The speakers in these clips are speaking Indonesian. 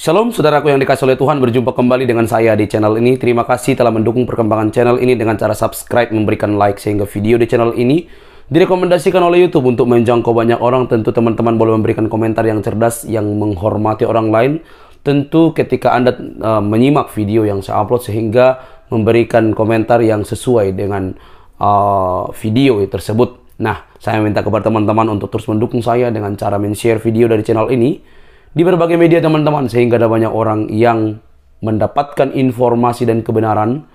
Shalom saudaraku yang dikasihi oleh Tuhan, berjumpa kembali dengan saya di channel ini. Terima kasih telah mendukung perkembangan channel ini dengan cara subscribe, memberikan like, sehingga video di channel ini direkomendasikan oleh YouTube untuk menjangkau banyak orang. Tentu teman-teman boleh memberikan komentar yang cerdas, yang menghormati orang lain. Tentu ketika Anda menyimak video yang saya upload, sehingga memberikan komentar yang sesuai dengan video tersebut. Nah, saya minta kepada teman-teman untuk terus mendukung saya dengan cara men-share video dari channel ini di berbagai media teman-teman, sehingga ada banyak orang yang mendapatkan informasi dan kebenaran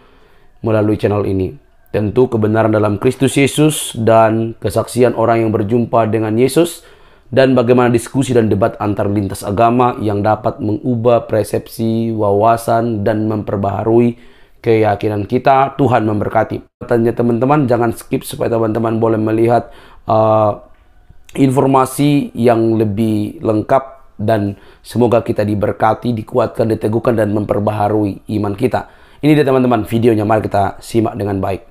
melalui channel ini. Tentu kebenaran dalam Kristus Yesus dan kesaksian orang yang berjumpa dengan Yesus, dan bagaimana diskusi dan debat antar lintas agama yang dapat mengubah persepsi, wawasan, dan memperbaharui keyakinan kita. Tuhan memberkati. Tanya teman-teman, jangan skip supaya teman-teman boleh melihat informasi yang lebih lengkap. Dan semoga kita diberkati, dikuatkan, diteguhkan, dan memperbaharui iman kita. Ini dia teman-teman videonya, mari kita simak dengan baik.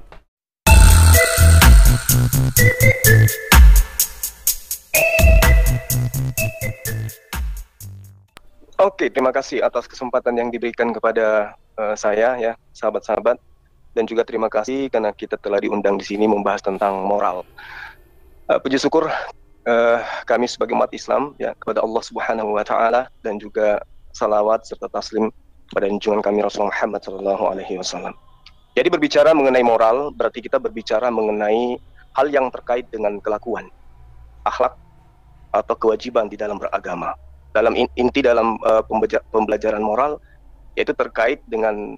Oke, terima kasih atas kesempatan yang diberikan kepada saya ya, sahabat-sahabat, dan juga terima kasih karena kita telah diundang di sini membahas tentang moral. Puji syukur kami sebagai umat Islam ya kepada Allah Subhanahu wa taala, dan juga salawat serta taslim pada junjungan kami Rasulullah Muhammad sallallahu alaihi wasallam. Jadi berbicara mengenai moral berarti kita berbicara mengenai hal yang terkait dengan kelakuan, akhlak atau kewajiban di dalam beragama. Dalam inti dalam pembelajaran moral yaitu terkait dengan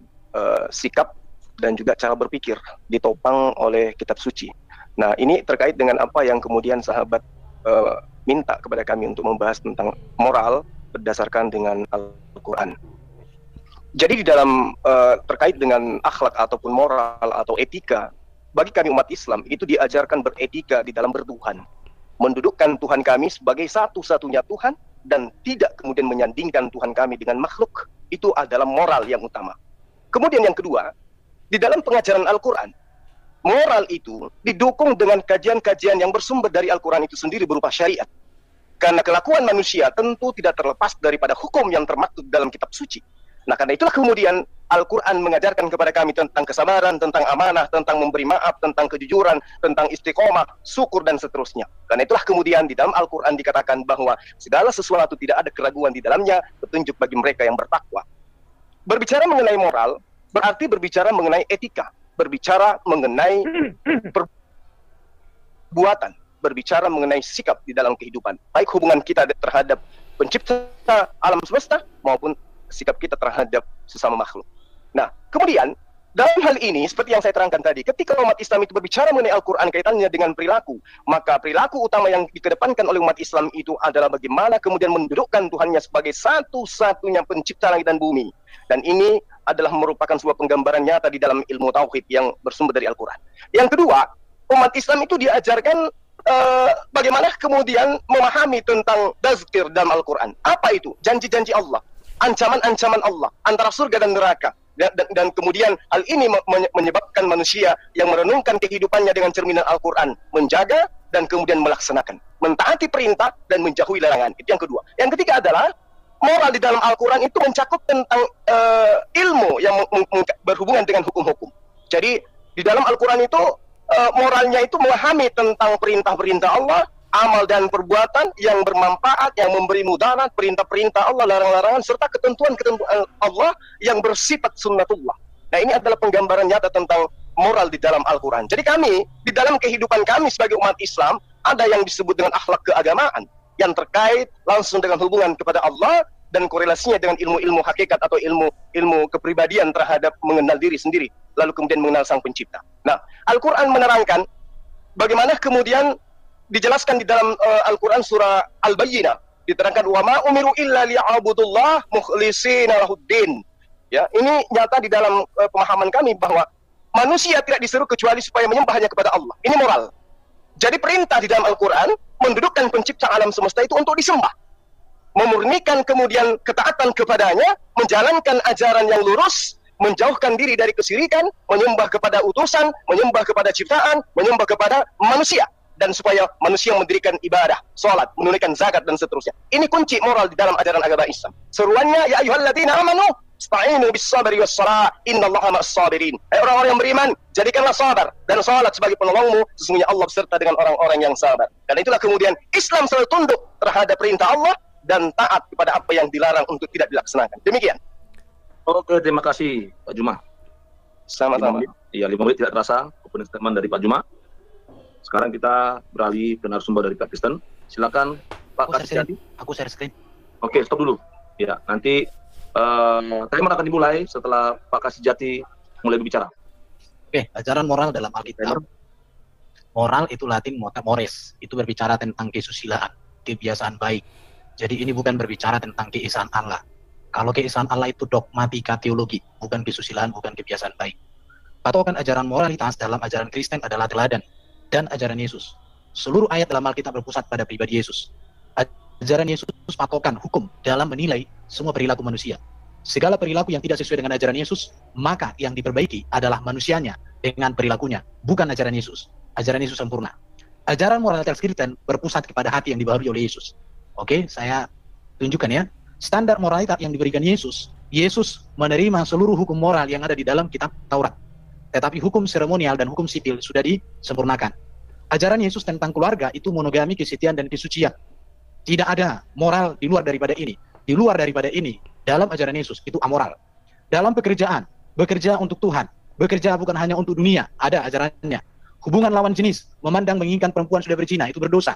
sikap dan juga cara berpikir ditopang oleh kitab suci. Nah, ini terkait dengan apa yang kemudian sahabat minta kepada kami untuk membahas tentang moral berdasarkan dengan Al-Quran. Jadi di dalam terkait dengan akhlak ataupun moral atau etika, bagi kami umat Islam itu diajarkan beretika di dalam bertuhan, mendudukkan Tuhan kami sebagai satu-satunya Tuhan dan tidak kemudian menyandingkan Tuhan kami dengan makhluk. Itu adalah moral yang utama. Kemudian yang kedua, di dalam pengajaran Al-Quran, moral itu didukung dengan kajian-kajian yang bersumber dari Al-Quran itu sendiri berupa syariat. Karena kelakuan manusia tentu tidak terlepas daripada hukum yang termaktub dalam kitab suci. Nah, karena itulah kemudian Al-Quran mengajarkan kepada kami tentang kesabaran, tentang amanah, tentang memberi maaf, tentang kejujuran, tentang istiqomah, syukur, dan seterusnya. Karena itulah kemudian di dalam Al-Quran dikatakan bahwa segala sesuatu tidak ada keraguan di dalamnya, petunjuk bagi mereka yang bertakwa. Berbicara mengenai moral berarti berbicara mengenai etika, berbicara mengenai perbuatan, berbicara mengenai sikap di dalam kehidupan, baik hubungan kita terhadap pencipta alam semesta maupun sikap kita terhadap sesama makhluk. Nah, kemudian dalam hal ini seperti yang saya terangkan tadi, ketika umat Islam itu berbicara mengenai Al-Quran kaitannya dengan perilaku, maka perilaku utama yang dikedepankan oleh umat Islam itu adalah bagaimana kemudian mendudukkan Tuhannya sebagai satu-satunya pencipta langit dan bumi. Dan ini adalah merupakan sebuah penggambaran nyata di dalam ilmu tauhid yang bersumber dari Al-Quran. Yang kedua, umat Islam itu diajarkan bagaimana kemudian memahami tentang tazkir dalam Al-Quran. Apa itu? Janji-janji Allah, ancaman-ancaman Allah antara surga dan neraka. Dan kemudian hal ini menyebabkan manusia yang merenungkan kehidupannya dengan cerminan Al-Quran, menjaga dan kemudian melaksanakan, mentaati perintah dan menjauhi larangan. Itu yang kedua. Yang ketiga adalah moral di dalam Al-Quran itu mencakup tentang ilmu yang berhubungan dengan hukum-hukum. Jadi di dalam Al-Quran itu moralnya itu memahami tentang perintah-perintah Allah, amal dan perbuatan yang bermanfaat, yang memberi mudarat, perintah-perintah Allah, larang-larangan, serta ketentuan-ketentuan Allah yang bersifat sunnatullah. Nah, ini adalah penggambaran nyata tentang moral di dalam Al-Quran. Jadi kami, di dalam kehidupan kami sebagai umat Islam, ada yang disebut dengan akhlak keagamaan, yang terkait langsung dengan hubungan kepada Allah dan korelasinya dengan ilmu-ilmu hakikat atau ilmu kepribadian terhadap mengenal diri sendiri, lalu kemudian mengenal Sang Pencipta. Nah, Al-Quran menerangkan bagaimana kemudian dijelaskan di dalam Al-Quran surah Al-Bayyinah, diterangkan wa ma umiru illa liya'budullah mukhlishina lahuddin. Ya, ini nyata di dalam pemahaman kami bahwa manusia tidak disuruh kecuali supaya menyembah hanya kepada Allah. Ini moral. Jadi perintah di dalam Al-Quran mendudukkan pencipta alam semesta itu untuk disembah, memurnikan kemudian ketaatan kepadanya, menjalankan ajaran yang lurus, menjauhkan diri dari kesyirikan, menyembah kepada utusan, menyembah kepada ciptaan, menyembah kepada manusia. dan supaya manusia mendirikan ibadah, sholat, menunaikan zakat dan seterusnya. Ini kunci moral di dalam ajaran agama Islam. Seruannya, ya ayyuhalladzina amanu ista'inu bis-sabri was-shalah innallaha ma'as-sabirin. Hai orang-orang yang beriman, jadikanlah sabar dan salat sebagai penolongmu, sesungguhnya Allah beserta dengan orang-orang yang sabar. Dan itulah kemudian Islam selalu tunduk terhadap perintah Allah dan taat kepada apa yang dilarang untuk tidak dilaksanakan. Demikian. Oke, terima kasih Pak Juma. Sama-sama. Iya, 5 menit tidak terasa opening statement dari Pak Juma. Sekarang kita beralih ke narasumber dari Pak Kristen. Silakan Pak Kasih. Aku share screen. Oke, stop dulu. Ya, nanti timer akan dimulai setelah Pak Kasijati mulai berbicara. Oke, ajaran moral dalam Alkitab. Moral itu Latin mores. Itu berbicara tentang kesusilaan, kebiasaan baik. Jadi ini bukan berbicara tentang keesaan Allah. Kalau keesaan Allah itu dogmatika teologi, bukan kesusilaan, bukan kebiasaan baik. Patokan ajaran moralitas dalam ajaran Kristen adalah teladan dan ajaran Yesus. Seluruh ayat dalam Alkitab berpusat pada pribadi Yesus. Ajaran Yesus patokan hukum dalam menilai semua perilaku manusia. Segala perilaku yang tidak sesuai dengan ajaran Yesus, maka yang diperbaiki adalah manusianya dengan perilakunya, bukan ajaran Yesus. Ajaran Yesus sempurna. Ajaran moralitas Kristen berpusat kepada hati yang dibaharui oleh Yesus. Oke, saya tunjukkan ya. Standar moralitas yang diberikan Yesus, Yesus menerima seluruh hukum moral yang ada di dalam kitab Taurat. Tetapi hukum seremonial dan hukum sipil sudah disempurnakan. Ajaran Yesus tentang keluarga itu monogami, kesetiaan, dan kesucian. Tidak ada moral di luar daripada ini. Di luar daripada ini, dalam ajaran Yesus, itu amoral. Dalam pekerjaan, bekerja untuk Tuhan. Bekerja bukan hanya untuk dunia, ada ajarannya. Hubungan lawan jenis, memandang menginginkan perempuan sudah berzina, itu berdosa.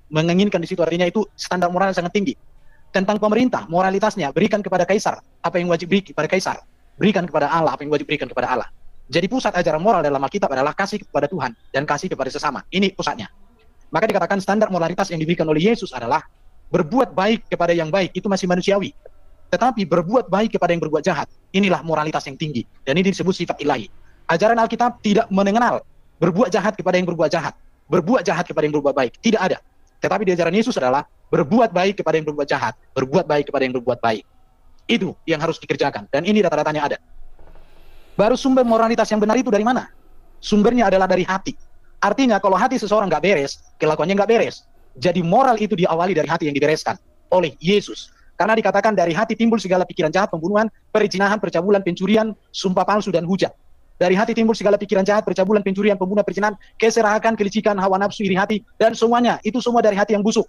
Menginginkan di situ artinya itu standar moral sangat tinggi. Tentang pemerintah, moralitasnya, berikan kepada kaisar apa yang wajib beri kepada kaisar. Berikan kepada Allah apa yang wajib berikan kepada Allah. Jadi pusat ajaran moral dalam Alkitab adalah kasih kepada Tuhan dan kasih kepada sesama. Ini pusatnya. Maka dikatakan standar moralitas yang diberikan oleh Yesus adalah berbuat baik kepada yang baik, itu masih manusiawi. Tetapi berbuat baik kepada yang berbuat jahat, inilah moralitas yang tinggi. Dan ini disebut sifat ilahi. Ajaran Alkitab tidak mengenal berbuat jahat kepada yang berbuat jahat, berbuat jahat kepada yang berbuat baik. Tidak ada. Tetapi di ajaran Yesus adalah berbuat baik kepada yang berbuat jahat, berbuat baik kepada yang berbuat baik. Itu yang harus dikerjakan. Dan ini data-datanya ada. Baru sumber moralitas yang benar itu dari mana? Sumbernya adalah dari hati. Artinya kalau hati seseorang nggak beres, kelakuannya nggak beres. Jadi moral itu diawali dari hati yang dibereskan oleh Yesus. Karena dikatakan dari hati timbul segala pikiran jahat, pembunuhan, perzinahan, percabulan, pencurian, sumpah palsu, dan hujat. Dari hati timbul segala pikiran jahat, percabulan, pencurian, pembunuhan, perzinahan, keserakan, kelicikan, hawa nafsu, iri hati, dan semuanya. Itu semua dari hati yang busuk.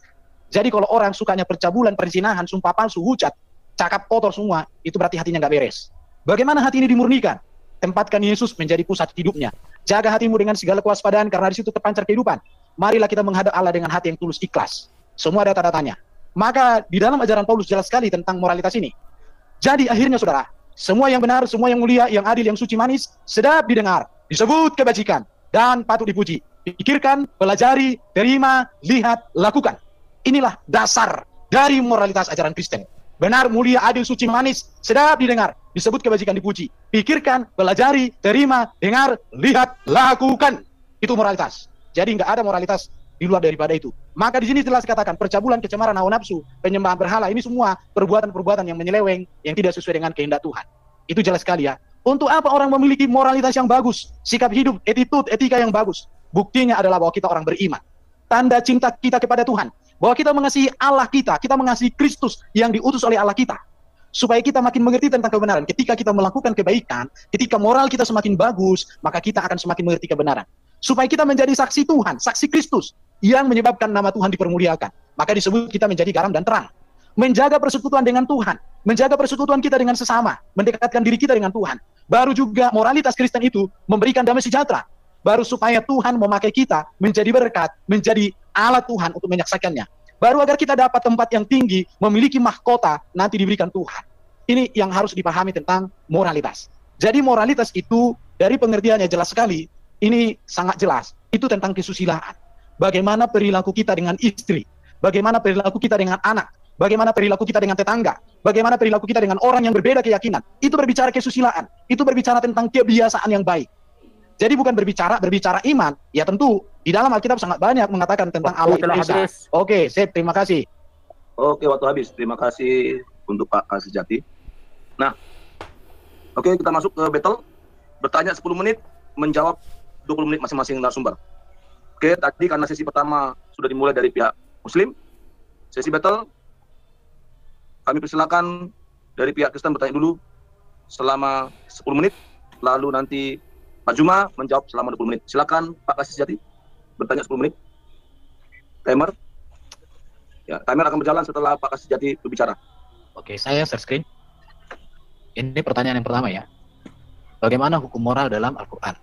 Jadi kalau orang sukanya percabulan, perzinahan, sumpah palsu, hujat, cakap kotor semua, itu berarti hatinya nggak beres. Bagaimana hati ini dimurnikan? Tempatkan Yesus menjadi pusat hidupnya. Jaga hatimu dengan segala kewaspadaan karena di situ terpancar kehidupan. Marilah kita menghadap Allah dengan hati yang tulus ikhlas. Semua data-datanya. Maka di dalam ajaran Paulus jelas sekali tentang moralitas ini. Jadi akhirnya saudara, semua yang benar, semua yang mulia, yang adil, yang suci, manis, sedap didengar, disebut kebajikan, dan patut dipuji. Pikirkan, pelajari, terima, lihat, lakukan. Inilah dasar dari moralitas ajaran Kristen. Benar, mulia, adil, suci, manis, sedap didengar, disebut kebajikan, dipuji. Pikirkan, pelajari, terima, dengar, lihat, lakukan. Itu moralitas. Jadi nggak ada moralitas di luar daripada itu. Maka di sini jelas dikatakan percabulan, kecemaran, hawa nafsu, penyembahan berhala, ini semua perbuatan-perbuatan yang menyeleweng, yang tidak sesuai dengan kehendak Tuhan. Itu jelas sekali ya. Untuk apa orang memiliki moralitas yang bagus, sikap hidup, attitude, etika yang bagus? Buktinya adalah bahwa kita orang beriman. Tanda cinta kita kepada Tuhan. Bahwa kita mengasihi Allah kita mengasihi Kristus yang diutus oleh Allah kita. Supaya kita makin mengerti tentang kebenaran. Ketika kita melakukan kebaikan, ketika moral kita semakin bagus, maka kita akan semakin mengerti kebenaran. Supaya kita menjadi saksi Tuhan, saksi Kristus, yang menyebabkan nama Tuhan dipermuliakan. Maka disebut kita menjadi garam dan terang. Menjaga persekutuan dengan Tuhan, menjaga persekutuan kita dengan sesama, mendekatkan diri kita dengan Tuhan. Baru juga moralitas Kristen itu memberikan damai sejahtera. Baru supaya Tuhan memakai kita menjadi berkat, menjadi alat Tuhan untuk menyaksikannya. Baru agar kita dapat tempat yang tinggi, memiliki mahkota, nanti diberikan Tuhan. Ini yang harus dipahami tentang moralitas. Jadi moralitas itu dari pengertiannya jelas sekali, ini sangat jelas. Itu tentang kesusilaan. Bagaimana perilaku kita dengan istri, bagaimana perilaku kita dengan anak, bagaimana perilaku kita dengan tetangga, bagaimana perilaku kita dengan orang yang berbeda keyakinan. Itu berbicara kesusilaan, itu berbicara tentang kebiasaan yang baik. Jadi bukan berbicara iman. Ya tentu di dalam Alkitab sangat banyak mengatakan tentang Allah itu Esa. Oke, sip, terima kasih. Oke, waktu habis. Terima kasih untuk Pak Kasijati. Nah, oke, kita masuk ke battle. Bertanya 10 menit, menjawab 20 menit masing-masing narasumber. Oke, tadi karena sesi pertama sudah dimulai dari pihak Muslim, sesi battle kami persilakan dari pihak Kristen bertanya dulu selama 10 menit, lalu nanti Pak Juma menjawab selama 20 menit. Silakan Pak Kasih Sejati bertanya 10 menit. Timer. Ya, timer akan berjalan setelah Pak Kasih Sejati berbicara. Oke, saya share screen. Ini pertanyaan yang pertama ya. Bagaimana hukum moral dalam Al-Quran?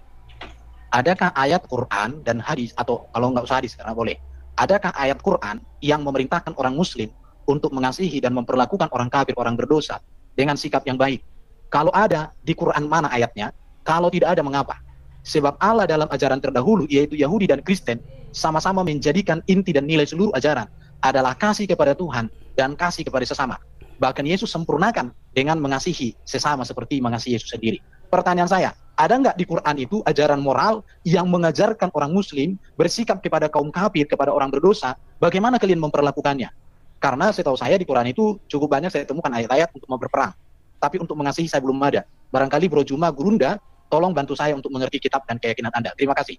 Adakah ayat Quran dan hadis, atau kalau nggak usah hadis karena boleh, adakah ayat Quran yang memerintahkan orang Muslim untuk mengasihi dan memperlakukan orang kafir, orang berdosa dengan sikap yang baik? Kalau ada, di Quran mana ayatnya? Kalau tidak ada, mengapa? Sebab Allah dalam ajaran terdahulu, yaitu Yahudi dan Kristen, sama-sama menjadikan inti dan nilai seluruh ajaran adalah kasih kepada Tuhan dan kasih kepada sesama. Bahkan Yesus sempurnakan dengan mengasihi sesama seperti mengasihi Yesus sendiri. Pertanyaan saya, ada nggak di Quran itu ajaran moral yang mengajarkan orang Muslim bersikap kepada kaum kafir, kepada orang berdosa, bagaimana kalian memperlakukannya? Karena setahu saya di Quran itu cukup banyak saya temukan ayat-ayat untuk mau berperang. Tapi untuk mengasihi saya belum ada. Barangkali Bro Juma, Gurunda, tolong bantu saya untuk mengerti kitab dan keyakinan Anda. Terima kasih.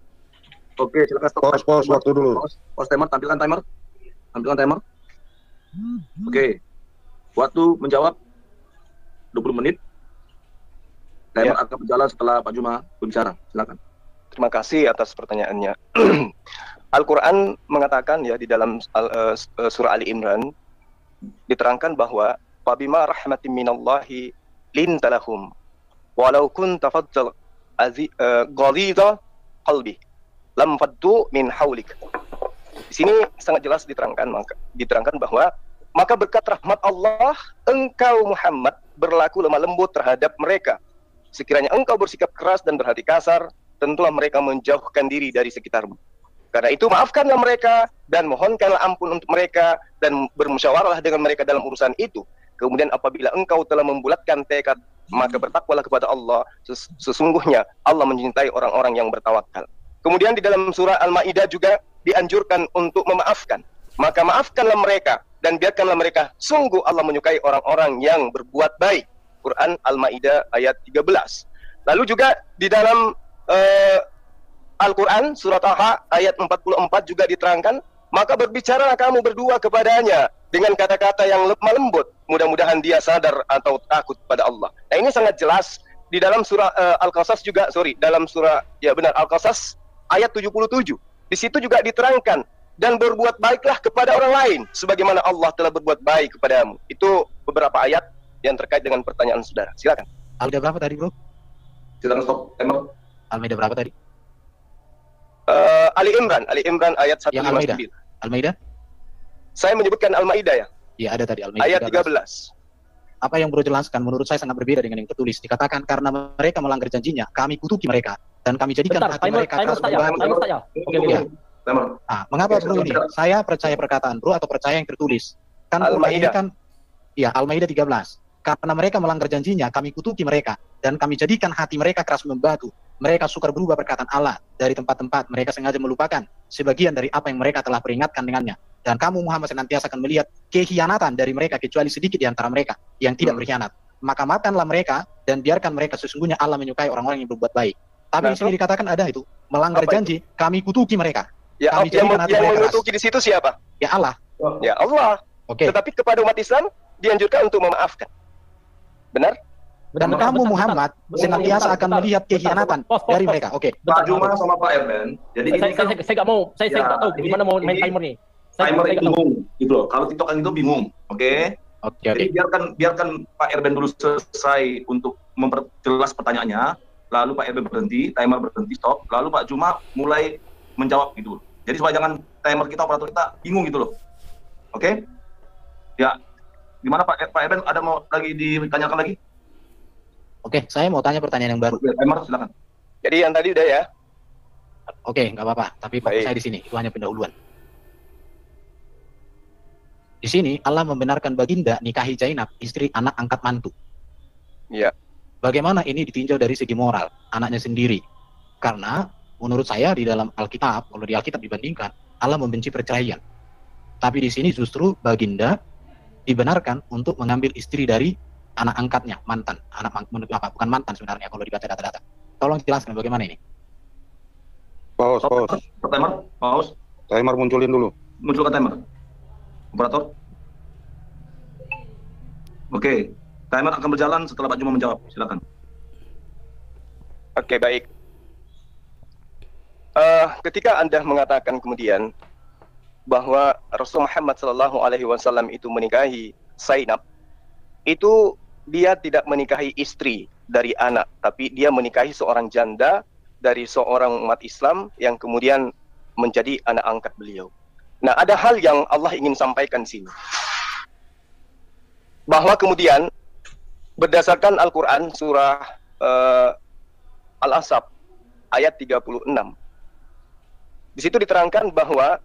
Oke, silakan stop. Pause waktu dulu. Pause timer, tampilkan timer. Tampilkan timer. Oke. Waktu menjawab 20 menit. Timer akan berjalan setelah Pak Juma berbicara. Silakan. Terima kasih atas pertanyaannya. Al-Quran mengatakan ya di dalam surah Ali Imran diterangkan bahwa fabima rahmatin minallahi lintalahum walau kunta fadzal ghalidha qalbi lam faddu min haulik. Di sini sangat jelas diterangkan bahwa maka berkat rahmat Allah engkau Muhammad berlaku lemah lembut terhadap mereka. Sekiranya engkau bersikap keras dan berhati kasar, tentulah mereka menjauhkan diri dari sekitarmu. Karena itu maafkanlah mereka dan mohonkanlah ampun untuk mereka dan bermusyawarahlah dengan mereka dalam urusan itu. Kemudian apabila engkau telah membulatkan tekad, maka bertakwalah kepada Allah. Sesungguhnya Allah mencintai orang-orang yang bertawakal. Kemudian di dalam surah Al-Maidah juga dianjurkan untuk memaafkan. Maka maafkanlah mereka dan biarkanlah mereka. Sungguh Allah menyukai orang-orang yang berbuat baik. Quran Al-Maidah ayat 13. Lalu juga di dalam Al-Quran surat Taha ayat 44 juga diterangkan, maka berbicaralah kamu berdua kepadanya dengan kata-kata yang lemah lembut, mudah-mudahan dia sadar atau takut pada Allah. Nah, ini sangat jelas di dalam surah Al-Qasas juga, dalam surah Al-Qasas ayat 77. Di situ juga diterangkan, dan berbuat baiklah kepada orang lain sebagaimana Allah telah berbuat baik kepadamu. Itu beberapa ayat yang terkait dengan pertanyaan saudara. Silakan. Al-Maidah berapa tadi, Bro? Silakan stop. Timer. Al-Maidah berapa tadi? Ali Imran ayat 159. Yang Al-Maidah? Saya menyebutkan Al-Maidah ya. Iya, ada tadi Al-Maidah Ayat 13. Apa yang Bro jelaskan menurut saya sangat berbeda dengan yang tertulis. Dikatakan karena mereka melanggar janjinya, kami kutuki mereka dan kami jadikan hati mereka keras membatu. Oke. Timer. Mengapa Bro ini? Saya percaya perkataan Bro atau percaya yang tertulis? Kan Al-Maidah kan, ya Al-Maidah 13. Karena mereka melanggar janjinya, kami kutuki mereka dan kami jadikan hati mereka keras membatu. Mereka sukar berubah perkataan Allah dari tempat-tempat. Mereka sengaja melupakan sebagian dari apa yang mereka telah peringatkan dengannya. Dan kamu Muhammad senantiasa akan melihat kehianatan dari mereka kecuali sedikit di antara mereka yang tidak berkhianat. Maka maafkanlah mereka dan biarkan mereka, sesungguhnya Allah menyukai orang-orang yang berbuat baik. Tapi di sini dikatakan ada itu melanggar janji, kami kutuki mereka. Ya, yang mengutuki di situ siapa? Ya Allah. Ya Allah. Oke. Tetapi kepada umat Islam dianjurkan untuk memaafkan. Benar? Dan kamu Muhammad senantiasa akan melihat kehianatan dari mereka. Oke. Pak Juma sama Pak Erben. Jadi saya nggak mau, saya nggak tahu gimana mau main timer nih. Timer itu bingung, gitu loh. Kalau TikTok itu bingung, oke? Jadi biarkan Pak Erben dulu selesai untuk memperjelas pertanyaannya, lalu Pak Erben berhenti, timer berhenti, stop, lalu Pak Juma mulai menjawab gitu. Jadi supaya jangan timer kita, operator kita bingung gitu loh. Oke? Ya. Gimana Pak Erben, ada mau lagi ditanyakan lagi? Oke, saya mau tanya pertanyaan yang baru. Timer, silakan. Jadi yang tadi udah ya. Oke, nggak apa-apa. Tapi fokus saya di sini, itu hanya pendahuluan. Di sini Allah membenarkan baginda nikahi Zainab, istri anak angkat mantu. Iya. Bagaimana ini ditinjau dari segi moral anaknya sendiri? Karena menurut saya di dalam Alkitab, kalau di Alkitab dibandingkan, Allah membenci perceraian. Tapi di sini justru baginda dibenarkan untuk mengambil istri dari anak angkatnya, mantan. Bukan mantan sebenarnya kalau dibaca data-data. Tolong jelaskan bagaimana ini. Pause. Timer, pause. Timer munculin dulu. Munculkan timer. Operator. Oke, timer akan berjalan setelah Pak Juma menjawab. Silakan. Oke, baik. Ketika Anda mengatakan kemudian bahwa Rasul Muhammad SAW itu menikahi Zainab, itu dia tidak menikahi istri dari anak, tapi dia menikahi seorang janda dari seorang umat Islam yang kemudian menjadi anak angkat beliau. Nah, ada hal yang Allah ingin sampaikan di sini. Bahwa kemudian berdasarkan Al-Quran surah Al-Ahzab ayat 36. Di situ diterangkan bahwa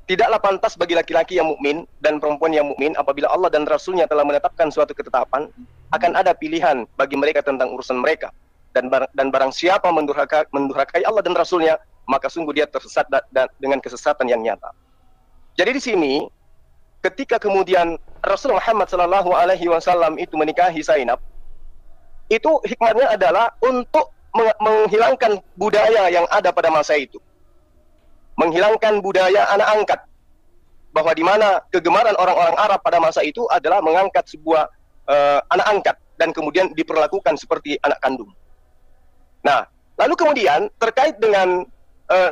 tidaklah pantas bagi laki-laki yang mukmin dan perempuan yang mukmin apabila Allah dan Rasulnya telah menetapkan suatu ketetapan, akan ada pilihan bagi mereka tentang urusan mereka. Dan barang siapa mendurhakai Allah dan Rasulnya, maka sungguh dia tersesat dengan kesesatan yang nyata. Jadi di sini, ketika kemudian Rasul Muhammad SAW itu menikahi Zainab, itu hikmahnya adalah untuk menghilangkan budaya yang ada pada masa itu. Menghilangkan budaya anak angkat, bahwa di mana kegemaran orang-orang Arab pada masa itu adalah mengangkat sebuah anak angkat dan kemudian diperlakukan seperti anak kandung. Nah, lalu kemudian terkait dengan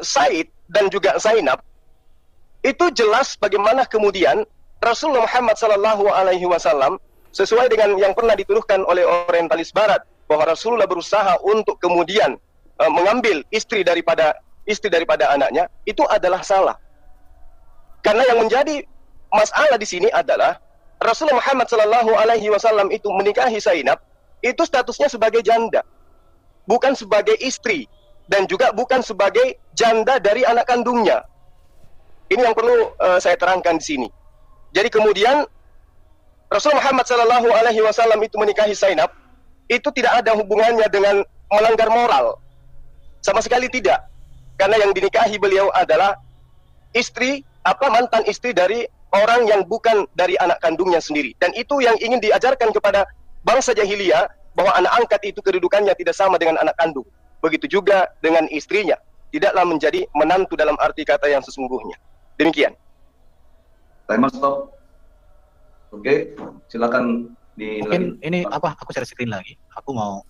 Said dan juga Zainab, itu jelas bagaimana kemudian Rasulullah Muhammad SAW sesuai dengan yang pernah dituduhkan oleh orientalis Barat, bahwa Rasulullah berusaha untuk kemudian mengambil istri daripada anaknya, itu adalah salah. Karena yang menjadi masalah di sini adalah Rasulullah Muhammad SAW itu menikahi Zainab, itu statusnya sebagai janda, bukan sebagai istri, dan juga bukan sebagai janda dari anak kandungnya. Ini yang perlu saya terangkan di sini. Jadi kemudian Rasulullah Muhammad SAW itu menikahi Zainab, itu tidak ada hubungannya dengan melanggar moral, sama sekali tidak. Karena yang dinikahi beliau adalah mantan istri dari orang yang bukan dari anak kandungnya sendiri. Dan itu yang ingin diajarkan kepada bangsa jahiliyah, bahwa anak angkat itu kedudukannya tidak sama dengan anak kandung. Begitu juga dengan istrinya, tidaklah menjadi menantu dalam arti kata yang sesungguhnya. Demikian. Timer stop. Oke, silakan Mungkin ini aku share screen lagi. Aku mau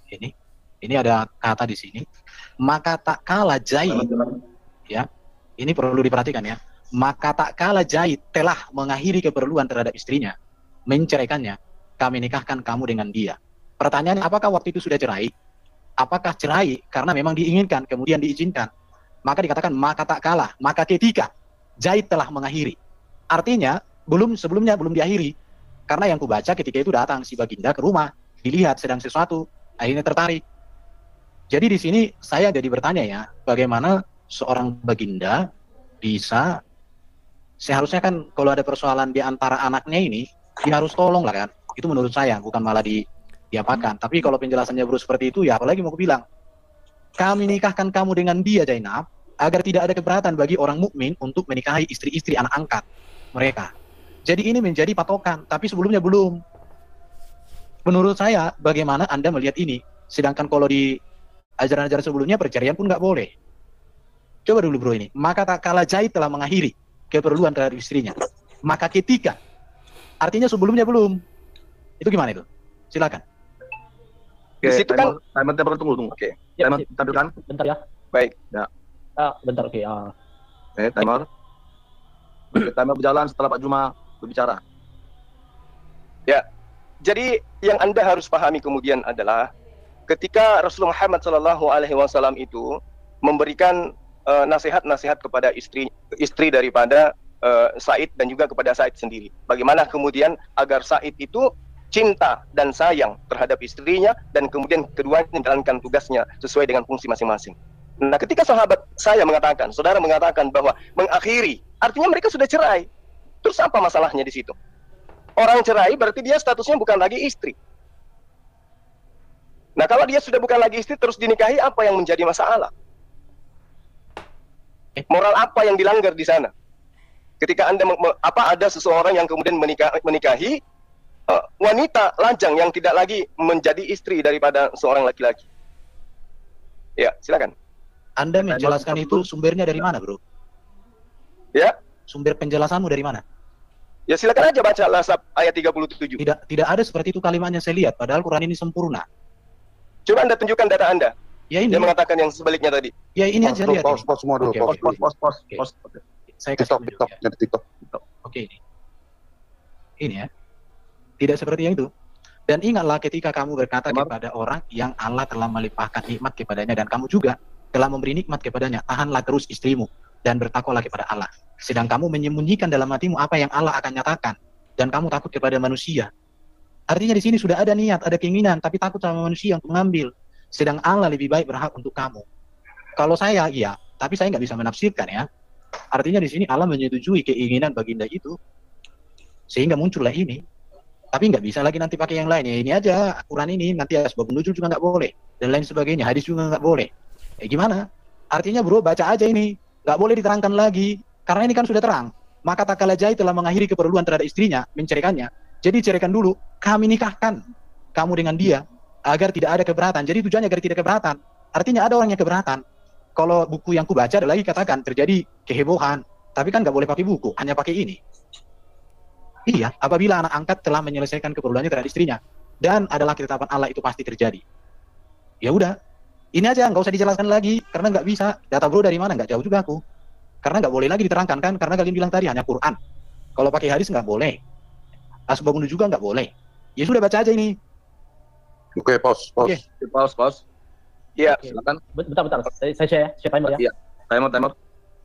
ini ada kata di sini. Maka tak kalah Zaid, ya, ini perlu diperhatikan ya. Maka tak kalah Zaid telah mengakhiri keperluan terhadap istrinya, menceraikannya, kami nikahkan kamu dengan dia. Pertanyaannya, apakah waktu itu sudah cerai? Apakah cerai karena memang diinginkan, kemudian diizinkan? Maka dikatakan maka tak kalah, maka ketika Zaid telah mengakhiri. Artinya, sebelumnya belum diakhiri. Karena yang kubaca ketika itu datang si baginda ke rumah, dilihat sedang sesuatu, akhirnya tertarik. Jadi di sini saya jadi bertanya ya, bagaimana seorang baginda bisa, seharusnya kan kalau ada persoalan di antara anaknya ini, dia harus tolong lah kan. Itu menurut saya, bukan malah diapakan. Tapi kalau penjelasannya bro seperti itu, ya apalagi mau aku bilang, kami nikahkan kamu dengan dia Zainab, agar tidak ada keberatan bagi orang mukmin untuk menikahi istri-istri anak angkat mereka. Jadi ini menjadi patokan, tapi sebelumnya belum. Menurut saya, bagaimana Anda melihat ini? Sedangkan kalau di ajaran-ajaran sebelumnya perceraian pun nggak boleh. Coba dulu bro ini. Maka tak kalah Zaid telah mengakhiri keperluan terhadap istrinya. Maka ketika, artinya sebelumnya belum. Itu gimana itu? Silakan. Oke, di situ kan timer tunggu. Oke. Timer tampilkan. Bentar ya. Baik. Ya. Bentar oke. Oke, timer. Oke, timer berjalan setelah Pak Juma berbicara. Ya. Jadi yang Anda harus pahami kemudian adalah ketika Rasulullah Muhammad SAW itu memberikan nasihat-nasihat kepada istri daripada Said dan juga kepada Said sendiri. Bagaimana kemudian agar Said itu cinta dan sayang terhadap istrinya dan kemudian keduanya menjalankan tugasnya sesuai dengan fungsi masing-masing. Nah, ketika saudara mengatakan bahwa mengakhiri, artinya mereka sudah cerai. Terus apa masalahnya di situ? Orang cerai berarti dia statusnya bukan lagi istri. Nah, kalau dia sudah bukan lagi istri terus dinikahi, apa yang menjadi masalah? Moral apa yang dilanggar di sana? Ketika Anda ada seseorang yang kemudian menikahi wanita lajang yang tidak lagi menjadi istri daripada seorang laki-laki. Ya, silakan. Anda menjelaskan itu sumbernya dari mana, bro? Ya, Sumber penjelasanmu dari mana? ya silakan aja baca Al-Ahzab ayat 37. Tidak ada seperti itu kalimatnya saya lihat. Padahal Quran ini sempurna. Coba Anda tunjukkan data Anda. Ya ini. Yang mengatakan yang sebaliknya tadi. Ya ini aja lihat. Pause semua dulu. Oke, Pause. Saya kasih TikTok, tunjuk, ya. jadi TikTok. Oke, ini ya. Tidak seperti yang itu. Dan ingatlah ketika kamu berkata kepada orang yang Allah telah melimpahkan nikmat kepadanya dan kamu juga telah memberi nikmat kepadanya, tahanlah terus istrimu dan bertakwalah kepada Allah. Sedang kamu menyembunyikan dalam hatimu apa yang Allah akan nyatakan dan kamu takut kepada manusia. Artinya di sini sudah ada niat, ada keinginan, tapi takut sama manusia untuk mengambil. Sedang Allah lebih baik berhak untuk kamu. Kalau saya, iya, tapi saya nggak bisa menafsirkan ya. Artinya di sini Allah menyetujui keinginan baginda itu, sehingga muncullah ini. Tapi nggak bisa lagi nanti pakai yang lain. Ya ini aja, Quran ini nanti asbabun nuzul juga nggak boleh dan lain sebagainya. Hadis juga nggak boleh. Gimana? Artinya bro, baca aja ini. Nggak boleh diterangkan lagi karena ini kan sudah terang. Maka tak kala Jai telah mengakhiri keperluan terhadap istrinya, menceraikannya. Jadi ceraikan dulu, kami nikahkan kamu dengan dia agar tidak ada keberatan. Jadi tujuannya agar tidak keberatan. Artinya ada orang yang keberatan. Kalau buku yang ku baca ada lagi katakan terjadi kehebohan, tapi kan nggak boleh pakai buku, hanya pakai ini. Iya, apabila anak angkat telah menyelesaikan keperluannya terhadap istrinya dan adalah ketetapan Allah itu pasti terjadi. Ya udah, ini aja nggak usah dijelaskan lagi karena nggak bisa. Data bro dari mana? Nggak jauh juga aku. Karena nggak boleh lagi diterangkan kan? Karena kalian bilang tadi hanya Quran. Kalau pakai hadis nggak boleh. Asbabun juga nggak boleh. Ya sudah baca aja ini. Oke, pause. Oke. Pause. Iya, Silakan. Bentar. Saya share timer ya. Iya. Timer.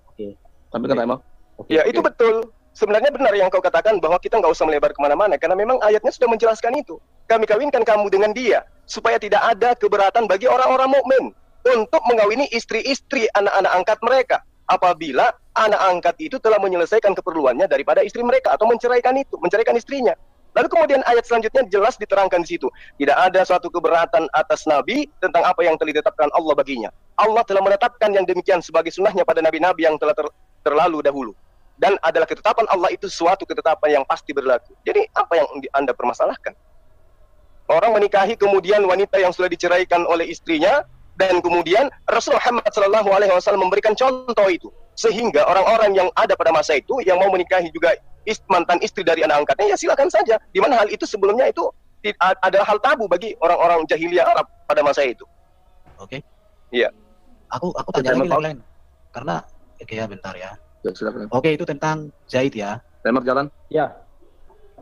Oke. Sampaikan timer. ya itu betul. Sebenarnya benar yang kau katakan bahwa kita nggak usah melebar kemana-mana karena memang ayatnya sudah menjelaskan itu. Kami kawinkan kamu dengan dia supaya tidak ada keberatan bagi orang-orang mukmin untuk mengawini istri-istri anak-anak angkat mereka apabila anak angkat itu telah menyelesaikan keperluannya daripada istri mereka atau menceraikan istrinya. Lalu kemudian ayat selanjutnya jelas diterangkan di situ. Tidak ada suatu keberatan atas Nabi tentang apa yang telah ditetapkan Allah baginya. Allah telah menetapkan yang demikian sebagai sunnahnya pada nabi-nabi yang telah terlalu dahulu. Dan adalah ketetapan Allah itu suatu ketetapan yang pasti berlaku. Jadi apa yang Anda permasalahkan? Orang menikahi kemudian wanita yang sudah diceraikan oleh istrinya dan kemudian Rasulullah Muhammad SAW memberikan contoh itu sehingga orang-orang yang ada pada masa itu yang mau menikahi juga mantan istri dari anak angkatnya ya silakan saja. Di mana hal itu sebelumnya itu adalah hal tabu bagi orang-orang jahiliyah Arab pada masa itu. Oke. Iya. Aku tanya lagi lain. Karena ya bentar ya. Ya, silakan. Oke, itu tentang Zaid ya. Timer jalan. Ya.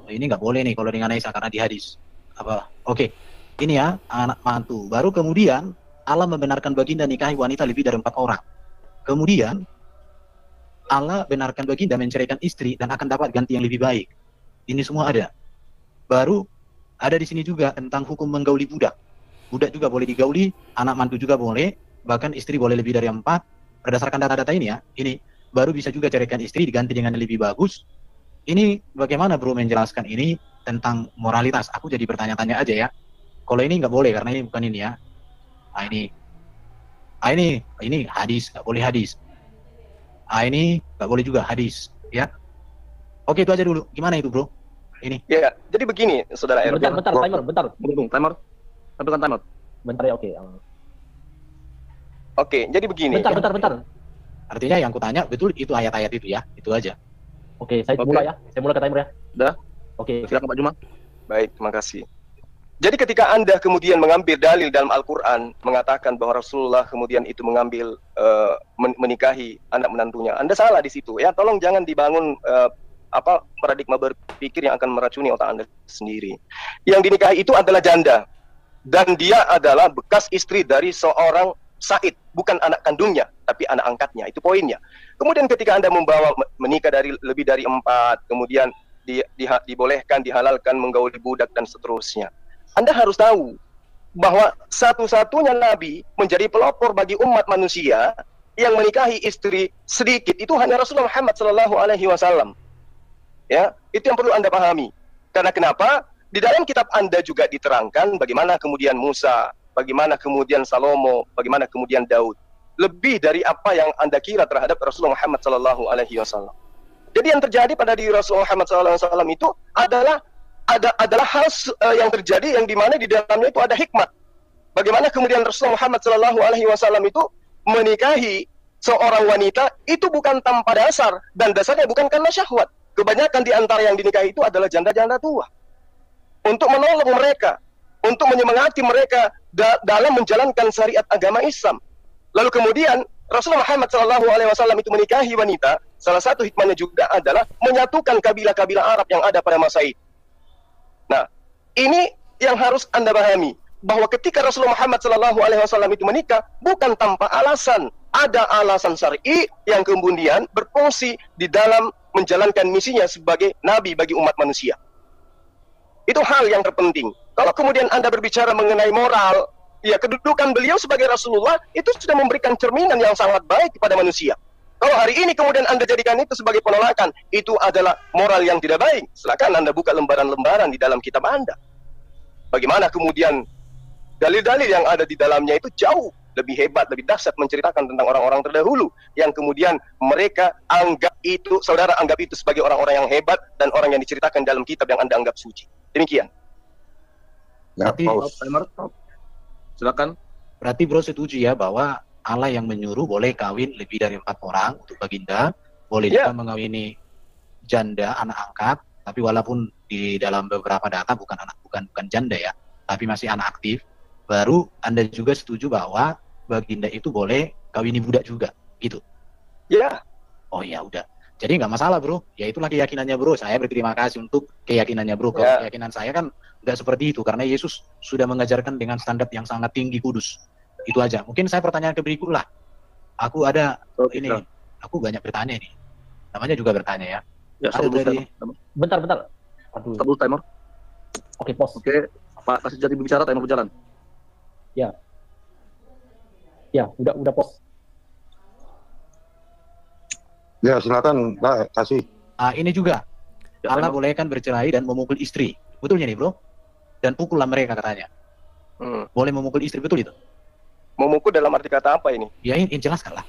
Ini nggak boleh nih kalau dengan Aisyah karena di hadis. Apa? Oke. Ini ya anak mantu. Baru kemudian Allah membenarkan baginda nikahi wanita lebih dari 4 orang. Kemudian Allah benarkan baginda menceraikan istri dan akan dapat ganti yang lebih baik. Ini semua ada. Baru ada di sini juga tentang hukum menggauli budak. Budak juga boleh digauli, anak mantu juga boleh, bahkan istri boleh lebih dari 4. Berdasarkan data-data ini ya, ini baru bisa juga ceraikan istri diganti dengan yang lebih bagus. Ini bagaimana bro menjelaskan ini tentang moralitas? Aku jadi bertanya-tanya aja ya. Kalau ini nggak boleh karena ini bukan ini ya. Ini hadis, nggak boleh hadis. Ini nggak boleh juga hadis, ya. Oke, itu aja dulu. Gimana itu bro? Ini. Ya, jadi begini, saudara Erwin. Bentar, timer. Timer. Sampaikan timer. Bentar ya, oke. Oke, jadi begini. Bentar. Artinya yang kutanya betul itu ayat-ayat itu ya, itu aja. Oke, saya mulai ya. Saya mulai ke timer ya. Udah. Oke. Silakan Pak Juma. Baik, terima kasih. Jadi ketika Anda kemudian mengambil dalil dalam Al-Quran mengatakan bahwa Rasulullah kemudian itu mengambil menikahi anak menantunya, Anda salah di situ ya. Tolong jangan dibangun paradigma berpikir yang akan meracuni otak Anda sendiri. Yang dinikahi itu adalah janda dan dia adalah bekas istri dari seorang Said, bukan anak kandungnya, tapi anak angkatnya. Itu poinnya. Kemudian ketika Anda membawa menikah dari lebih dari 4, kemudian dibolehkan, dihalalkan menggauli budak dan seterusnya. Anda harus tahu bahwa satu-satunya Nabi menjadi pelopor bagi umat manusia yang menikahi istri sedikit itu hanya Rasulullah Muhammad SAW. Ya, itu yang perlu Anda pahami. Karena kenapa? Di dalam kitab Anda juga diterangkan bagaimana kemudian Musa, bagaimana kemudian Salomo, bagaimana kemudian Daud. Lebih dari apa yang Anda kira terhadap Rasulullah Muhammad SAW. Jadi yang terjadi pada diri Rasulullah Muhammad SAW itu adalah hal yang terjadi yang dimana di dalamnya itu ada hikmat. Bagaimana kemudian Rasulullah Muhammad SAW itu menikahi seorang wanita itu bukan tanpa dasar, dan dasarnya bukan karena syahwat. Kebanyakan di antara yang dinikahi itu adalah janda-janda tua. Untuk menolong mereka, untuk menyemangati mereka dalam menjalankan syariat agama Islam. Lalu kemudian Rasulullah Muhammad SAW itu menikahi wanita. Salah satu hikmahnya juga adalah menyatukan kabilah-kabilah Arab yang ada pada masa itu. Nah, ini yang harus Anda pahami, bahwa ketika Rasulullah Muhammad SAW itu menikah bukan tanpa alasan. Ada alasan syar'i yang kemudian berfungsi di dalam menjalankan misinya sebagai nabi bagi umat manusia. Itu hal yang terpenting. Kalau kemudian Anda berbicara mengenai moral, ya kedudukan beliau sebagai Rasulullah itu sudah memberikan cerminan yang sangat baik kepada manusia. Kalau hari ini kemudian Anda jadikan itu sebagai penolakan, itu adalah moral yang tidak baik. Silakan Anda buka lembaran-lembaran di dalam kitab Anda. Bagaimana kemudian dalil-dalil yang ada di dalamnya itu jauh lebih hebat, lebih dahsyat menceritakan tentang orang-orang terdahulu yang kemudian mereka anggap itu, saudara anggap itu sebagai orang-orang yang hebat dan orang yang diceritakan dalam kitab yang Anda anggap suci. Demikian. Ya, Berarti, pause. Silakan. berarti bro setuju ya bahwa Allah yang menyuruh boleh kawin lebih dari 4 orang untuk baginda, boleh juga mengawini janda anak angkat, tapi walaupun di dalam beberapa data bukan janda ya, tapi masih anak aktif. Baru Anda juga setuju bahwa baginda itu boleh kawini budak juga, gitu. Ya. Oh ya udah. Jadi nggak masalah bro, ya itulah keyakinannya bro. Saya berterima kasih untuk keyakinannya bro. Kalau keyakinan saya kan nggak seperti itu, karena Yesus sudah mengajarkan dengan standar yang sangat tinggi kudus. Itu aja. Mungkin saya pertanyaan ke berikut lah. Aku ada ini, aku banyak bertanya nih. Namanya juga bertanya ya. Ya, Ada dari Bentar. Aduh. Stop timer. Oke, pos. Oke, Pak kasih jadi bicara, timer berjalan. Ya, udah pos. Ya, silakan, Pak, kasih. ini juga Ya, Allah timer. bolehkan bercerai dan memukul istri. Betulnya nih bro? Dan pukullah mereka katanya. Boleh memukul istri, betul itu? Memukul dalam arti kata apa ini? Ya ini jelaskan lah.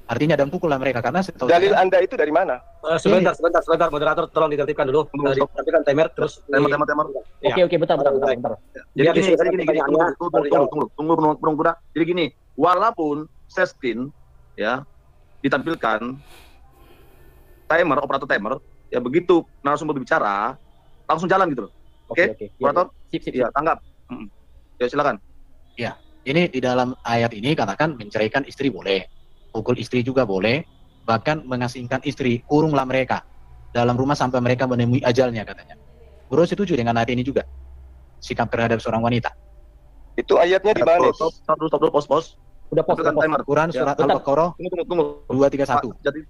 Artinya dan pukullah mereka karena setahu Dalil saya, Anda itu dari mana? Sebentar, moderator tolong ditertibkan dulu. Ditertibkan timer terus. Timer. Oke, bentar. Jadi Ya, gini, pertanyaannya- tunggu, Bunda. Jadi gini, walaupun seskin ya ditampilkan operator timer, ya begitu narasumber berbicara langsung jalan gitu loh. Oke. Oke. Operator? Sip. Ya, tanggap. Ya, silakan. ini di dalam ayat ini katakan menceraikan istri boleh, pukul istri juga boleh, bahkan mengasingkan istri, kurunglah mereka dalam rumah sampai mereka menemui ajalnya katanya. Bro setuju dengan ayat ini juga? Sikap terhadap seorang wanita. Itu ayatnya di mana? Stop dulu, pos. Udah pos. Tampilkan timer. Quran surat Al-Baqarah Tunggu. 231. Jadi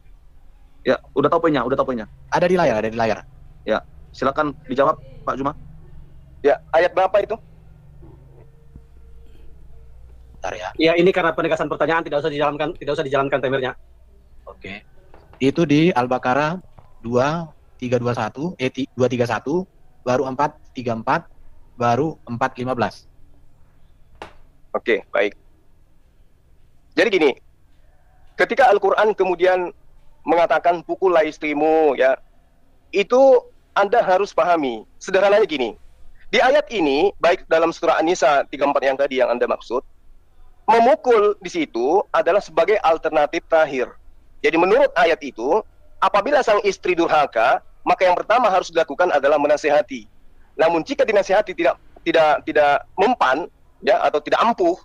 ya, udah tahu poinnya. Ada di layar. Silakan dijawab, Pak Juma. Ya, ayat berapa itu? Bentar ya. Ya, ini karena penegasan pertanyaan tidak usah dijalankan timernya. Oke. Itu di Al-Baqarah 2321, 231, baru 434, baru 415. Oke, baik. Jadi gini, ketika Al-Quran kemudian mengatakan pukullah istrimu, ya, itu Anda harus pahami. Sederhananya gini, di ayat ini, baik dalam surah An-Nisa 34 yang tadi yang Anda maksud, memukul di situ adalah sebagai alternatif terakhir. Jadi menurut ayat itu, apabila sang istri durhaka, maka yang pertama harus dilakukan adalah menasihati. Namun jika dinasihati tidak mempan, ya, atau tidak ampuh,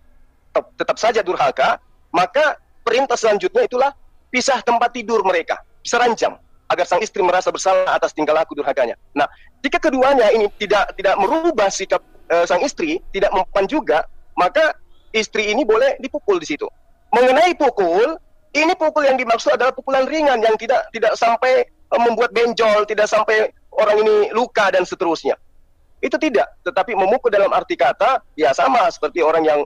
tetap saja durhaka, maka perintah selanjutnya itulah pisah tempat tidur mereka, pisah ranjang, agar sang istri merasa bersalah atas tingkah laku durhakanya. Nah, jika keduanya ini tidak merubah sikap sang istri, tidak mempan juga, maka istri ini boleh dipukul di situ. Mengenai pukul, ini pukul yang dimaksud adalah pukulan ringan yang tidak sampai membuat benjol, tidak sampai orang ini luka dan seterusnya. Itu tidak, tetapi memukul dalam arti kata ya sama seperti orang yang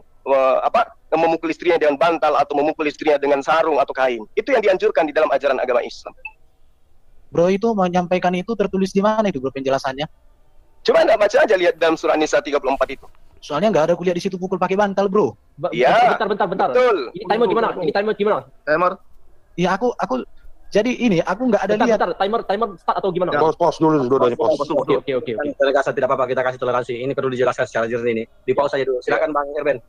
memukul istrinya dengan bantal atau memukul istrinya dengan sarung atau kain. Itu yang dianjurkan di dalam ajaran agama Islam. Bro itu menyampaikan itu tertulis di mana itu bro penjelasannya? Coba Anda baca aja, lihat dalam surah An-Nisa 34 itu. Soalnya nggak ada kuliah di situ pukul pakai bantal bro. Iya. Bentar. Betul. Ini timer gimana? Timer. Ya aku jadi ini aku nggak ada lihat. Bentar. Timer start atau gimana? Pause dulu, dua-duanya pause. Oke. Toleransi tidak apa-apa, kita kasih toleransi. Ini perlu dijelaskan secara jernih ini. Di pause saja dulu. Silakan Bang Erben.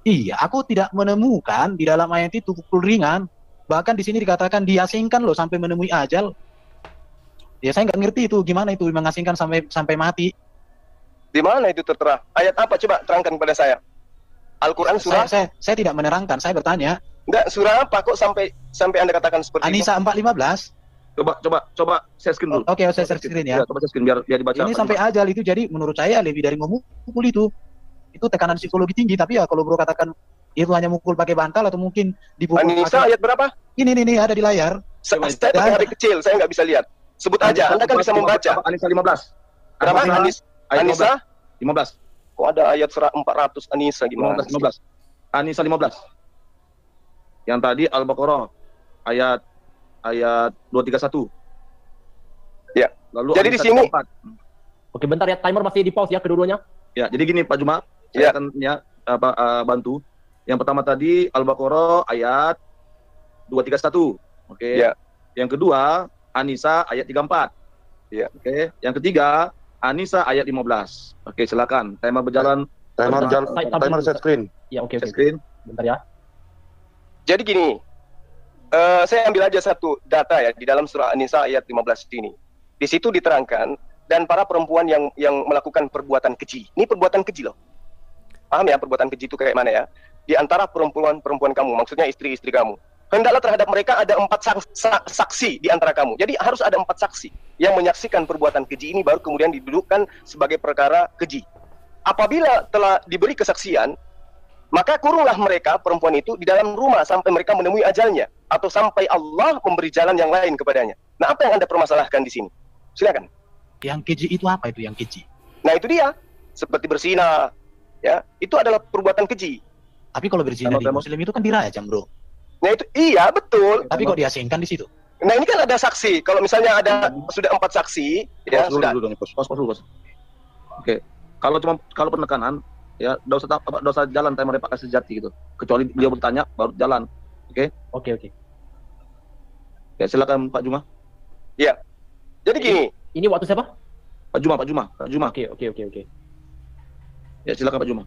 Iya, aku tidak menemukan di dalam ayat itu pukul ringan. Bahkan di sini dikatakan diasingkan loh sampai menemui ajal. Ya saya nggak ngerti itu gimana itu mengasingkan sampai mati. Di mana itu tertera? Ayat apa? Coba terangkan kepada saya. Al-Quran surah? Saya tidak menerangkan, saya bertanya. Enggak, surah apa kok sampai Anda katakan seperti An-Nisa itu? 4:15. Coba share screen dulu. Oke, saya share screen ya. Coba share screen biar dibaca. Ini sampai ajal itu, jadi menurut saya lebih dari memukul itu. Itu tekanan psikologi tinggi, tapi ya kalau bro katakan itu hanya mukul pakai bantal atau mungkin dipukul An-Nisa pakai... ayat berapa? Ini ada di layar. Saya pakai hari kecil, saya nggak bisa lihat. Sebut aja, Anda kan bisa membaca. An-Nisa 15. Berapa? An-Nisa? 15. Kok ada ayat 400 An-Nisa gimana? 15. An-Nisa 15. Yang tadi Al-Baqarah ayat 231. Ya. Lalu Jadi di sini. Oke, bentar ya, timer masih di pause ya kedua-duanya. Ya, jadi gini Pak Juma, Ya. saya akan bantu. Yang pertama tadi Al-Baqarah ayat 231. Oke. Ya. Yang kedua An-Nisa ayat 34. Ya. Oke. Yang ketiga An-Nisa ayat 15. Oke, silakan. Timer berjalan. Timer set screen. Ya, oke. Screen. Bentar ya. Jadi gini, saya ambil aja satu data ya di dalam surah An-Nisa ayat 15 ini. Di situ diterangkan dan para perempuan yang melakukan perbuatan keji. Ini perbuatan keji loh. Paham ya perbuatan keji itu kayak mana ya? Di antara perempuan kamu, maksudnya istri-istri kamu. Hendaklah terhadap mereka ada 4 saksi di antara kamu. Jadi harus ada 4 saksi yang menyaksikan perbuatan keji ini baru kemudian didudukkan sebagai perkara keji. Apabila telah diberi kesaksian, maka kurunglah mereka perempuan itu di dalam rumah sampai mereka menemui ajalnya atau sampai Allah memberi jalan yang lain kepadanya. Nah, apa yang Anda permasalahkan di sini? Silakan. Yang keji itu apa itu yang keji? Nah, itu dia. Seperti berzina, ya. Itu adalah perbuatan keji. Tapi kalau berzina di Muslim itu kan dirajam, bro. Nah, itu iya, betul. Tapi kok diasingkan di situ? Nah, ini kan ada saksi. Kalau misalnya ada sudah 4 saksi, ya sudah. Pos dulu. Oke. Kalau penekanan ya enggak usah jalan timer pakai sejati gitu. Kecuali beliau bertanya baru jalan. Oke? Oke. Ya, silakan Pak Juma. Ya. Jadi gini, Ini waktu siapa? Pak Juma. Oke. Ya, silakan Pak Juma.